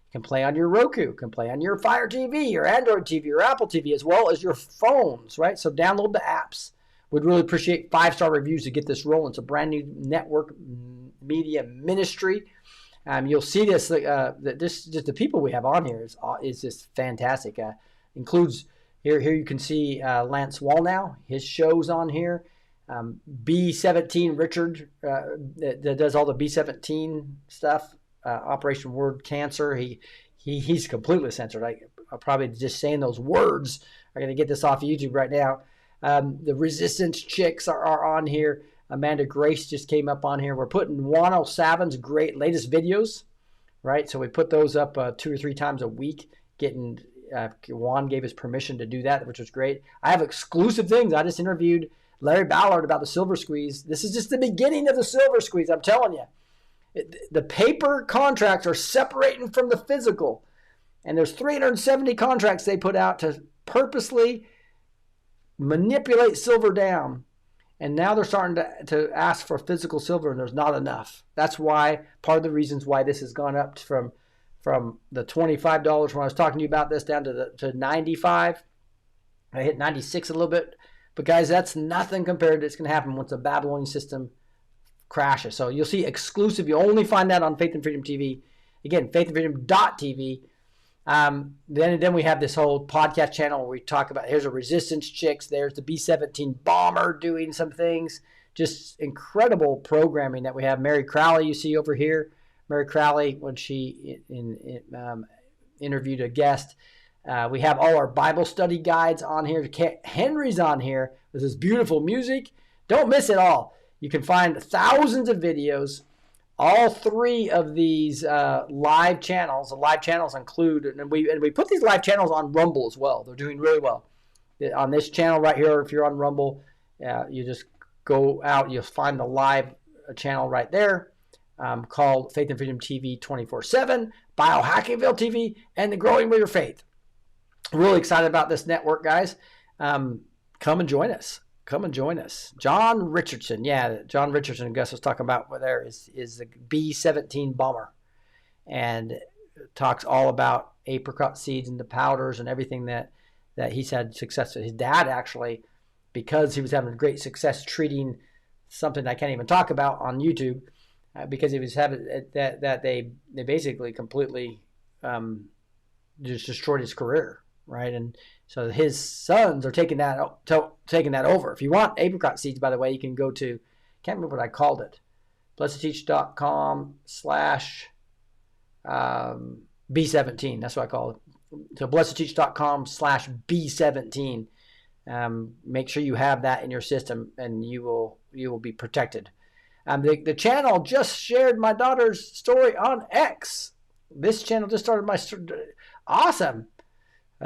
You can play on your Roku, you can play on your Fire TV, your Android TV, your Apple TV, as well as your phones, right? So download the apps. We'd really appreciate 5-star reviews to get this rolling. It's a brand new network media ministry. You'll see this. Just the people we have on here is just fantastic. Includes here you can see Lance Wallnow. His show's on here. B17 Richard that does all the B17 stuff. Operation Word Cancer. He's completely censored. I'll probably just saying those words are going to get this off YouTube right now. The Resistance chicks are on here. Amanda Grace just came up on here. We're putting Juan O'Savin's great latest videos, right? So we put those up 2 or 3 times a week. Juan gave us permission to do that, which was great. I have exclusive things. I just interviewed Larry Ballard about the Silver Squeeze. This is just the beginning of the Silver Squeeze, I'm telling you. The paper contracts are separating from the physical. And there's 370 contracts they put out to purposely manipulate silver down. And now they're starting to ask for physical silver, and there's not enough. That's why, part of the reasons why this has gone up from the $25 when I was talking to you about this down to $95. I hit 96 a little bit. But guys, that's nothing compared to what's going to happen once the Babylonian system crashes. So you'll see exclusive. You only find that on Faith and Freedom TV. Again, faithandfreedom.tv. Then we have this whole podcast channel where we talk about, here's a resistance chicks, there's the B-17 bomber doing some things. Just incredible programming that we have. Mary Crowley, you see over here. Mary Crowley, when she interviewed a guest. We have all our Bible study guides on here. Henry's on here with this beautiful music. Don't miss it all. You can find thousands of videos. All three of these live channels. The live channels include, and we put these live channels on Rumble as well. They're doing really well. On this channel right here, if you're on Rumble, you just go out. You'll find the live channel right there called Faith and Freedom TV 24/7, Biohackingville TV, and the Growing with Your Faith. Really excited about this network, guys. Come and join us. Come and join us. John Richardson. Yeah, John Richardson, Gus was talking about there is the B-17 bomber. And talks all about apricot seeds and the powders and everything that he's had success with. His dad actually, because he was having great success treating something I can't even talk about on YouTube, because he was having that they basically completely just destroyed his career. Right, and so his sons are taking that over. If you want apricot seeds, by the way, you can go to, can't remember what I called it, blessedteach.com/B17. That's what I call it. So blessedteach.com/B17. Make sure you have that in your system, and you will be protected. The channel just shared my daughter's story on X. This channel just started my awesome.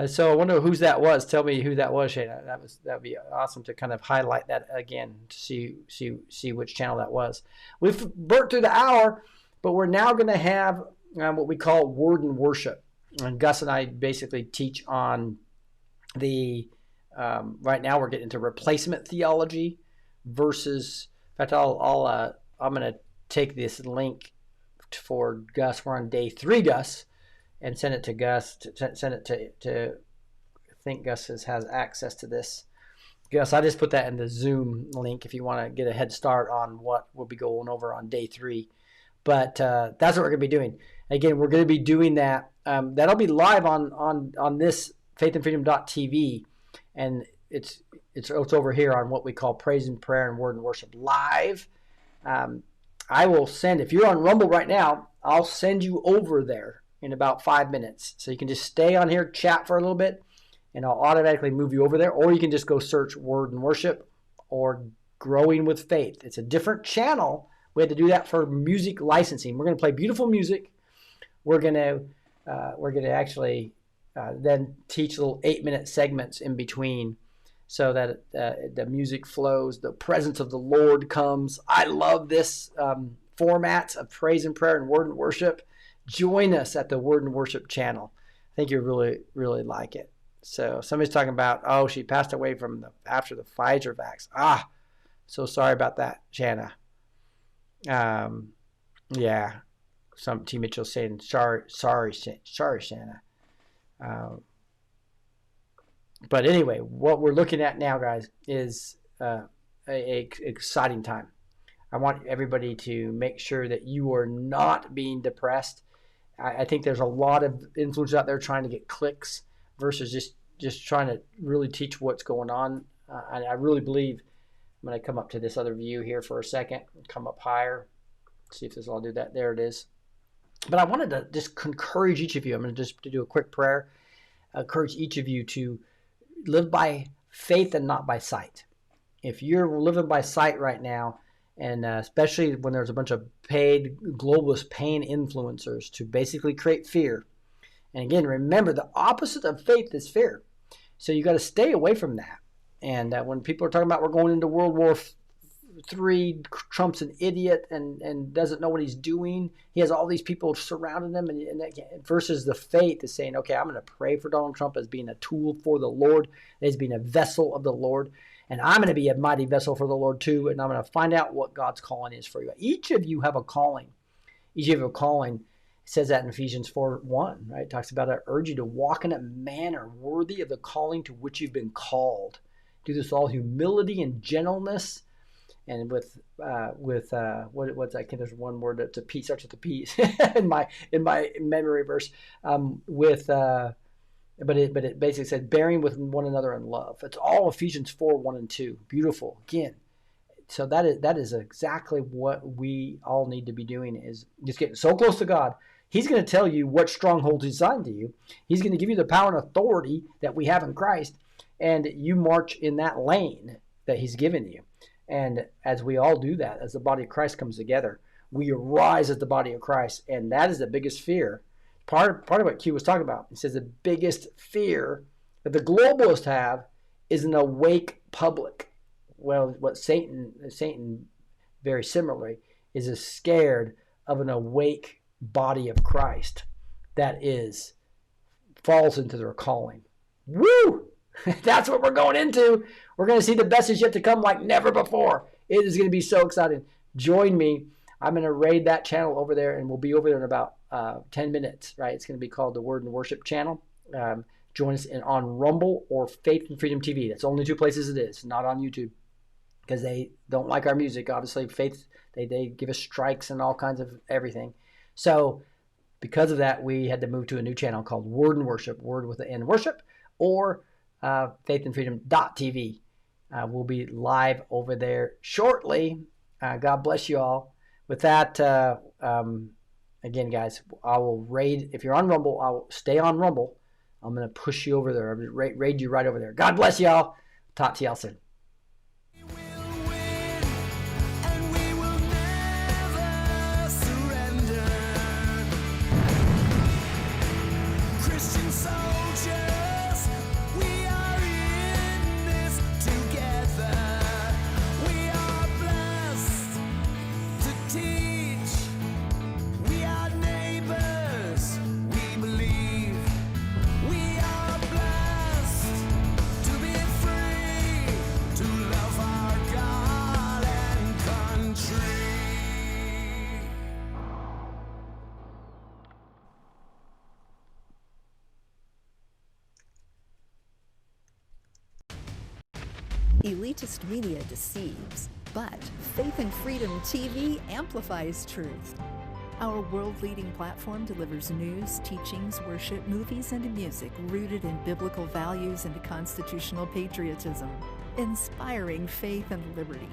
So I wonder whose that was. Tell me who that was, Shayna. That would be awesome to kind of highlight that again to see which channel that was. We've burnt through the hour, but we're now going to have what we call word and worship. And Gus and I basically teach on the right now we're getting into replacement theology versus. In fact, I'm going to take this link for Gus. We're on day 3, Gus. And send it to Gus. Send it to. I think Gus has access to this. Gus, I just put that in the Zoom link if you want to get a head start on what we'll be going over on day 3. But that's what we're going to be doing. Again, we're going to be doing that. That'll be live on this faithandfreedom.tv, and it's over here on what we call Praise and Prayer and Word and Worship live. I will send, if you're on Rumble right now, I'll send you over there in about 5 minutes. So you can just stay on here, chat for a little bit, and I'll automatically move you over there. Or you can just go search Word and Worship or Growing with Faith. It's a different channel. We had to do that for music licensing. We're going to play beautiful music. We're going to actually then teach little 8-minute segments in between so that the music flows, the presence of the Lord comes. I love this format of praise and prayer and word and worship. Join us at the Word and Worship channel. I think you'll really, really like it. So somebody's talking about, she passed away after the Pfizer vax. So sorry about that, Shanna. Yeah. Some T. Mitchell saying, sorry, Shanna. But anyway, what we're looking at now, guys, is a exciting time. I want everybody to make sure that you are not being depressed. I think there's a lot of influencers out there trying to get clicks versus just trying to really teach what's going on. I really believe, I'm going to come up to this other view here for a second, come up higher, see if this will do that. There it is. But I wanted to just encourage each of you. I'm going to just do a quick prayer. Encourage each of you to live by faith and not by sight. If you're living by sight right now, and especially when there's a bunch of paid globalist pain influencers to basically create fear. And again, remember, the opposite of faith is fear. So you got to stay away from that. And when people are talking about we're going into World War 3, Trump's an idiot and doesn't know what he's doing. He has all these people surrounding him, and versus the faith is saying, okay, I'm going to pray for Donald Trump as being a tool for the Lord, as being a vessel of the Lord, and I'm going to be a mighty vessel for the Lord too, and I'm going to find out what God's calling is for you. Each of you have a calling. Each of you have a calling. It says that in Ephesians 4:1, right? It talks about, I urge you to walk in a manner worthy of the calling to which you've been called. Do this with all humility and gentleness, and with what's that? There's one word that's a P, starts with a P in my memory verse. But it basically said bearing with one another in love. It's all Ephesians 4:1 and 2. Beautiful. Again, so that is exactly what we all need to be doing, is just getting so close to God. He's going to tell you what strongholds He's assigned to you. He's going to give you the power and authority that we have in Christ, and you march in that lane that He's given you. And as we all do that, as the body of Christ comes together, we arise as the body of Christ, and that is the biggest fear. Part of what Q was talking about. He says the biggest fear that the globalists have is an awake public. Well, what Satan very similarly is scared of an awake body of Christ that falls into their calling. Woo! That's what we're going into. We're going to see the best is yet to come like never before. It is going to be so exciting. Join me. I'm going to raid that channel over there, and we'll be over there in about 10 minutes, right? It's going to be called the Word and Worship channel. Join us on Rumble or Faith and Freedom TV. That's the only 2 places it is, not on YouTube, because they don't like our music. Obviously, Faith, they give us strikes and all kinds of everything. So because of that, we had to move to a new channel called Word and Worship, Word with the N, Worship, or faithandfreedom.tv. We'll be live over there shortly. God bless you all. With that, again, guys, I will raid. If you're on Rumble, I'll stay on Rumble. I'm going to push you over there. I'm going to raid you right over there. God bless y'all. Talk to y'all soon. Elitist media deceives, but Faith and Freedom TV amplifies truth. Our world-leading platform delivers news, teachings, worship, movies, and music rooted in biblical values and constitutional patriotism, inspiring faith and liberty.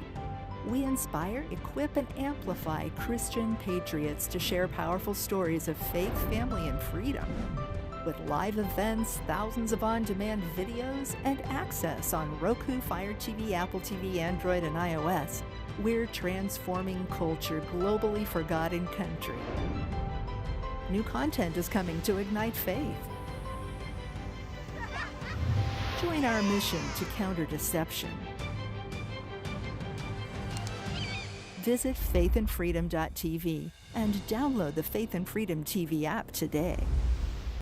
We inspire, equip, and amplify Christian patriots to share powerful stories of faith, family, and freedom. With live events, thousands of on-demand videos, and access on Roku, Fire TV, Apple TV, Android, and iOS, we're transforming culture globally for God and country. New content is coming to ignite faith. Join our mission to counter deception. Visit faithandfreedom.tv and download the Faith and Freedom TV app today.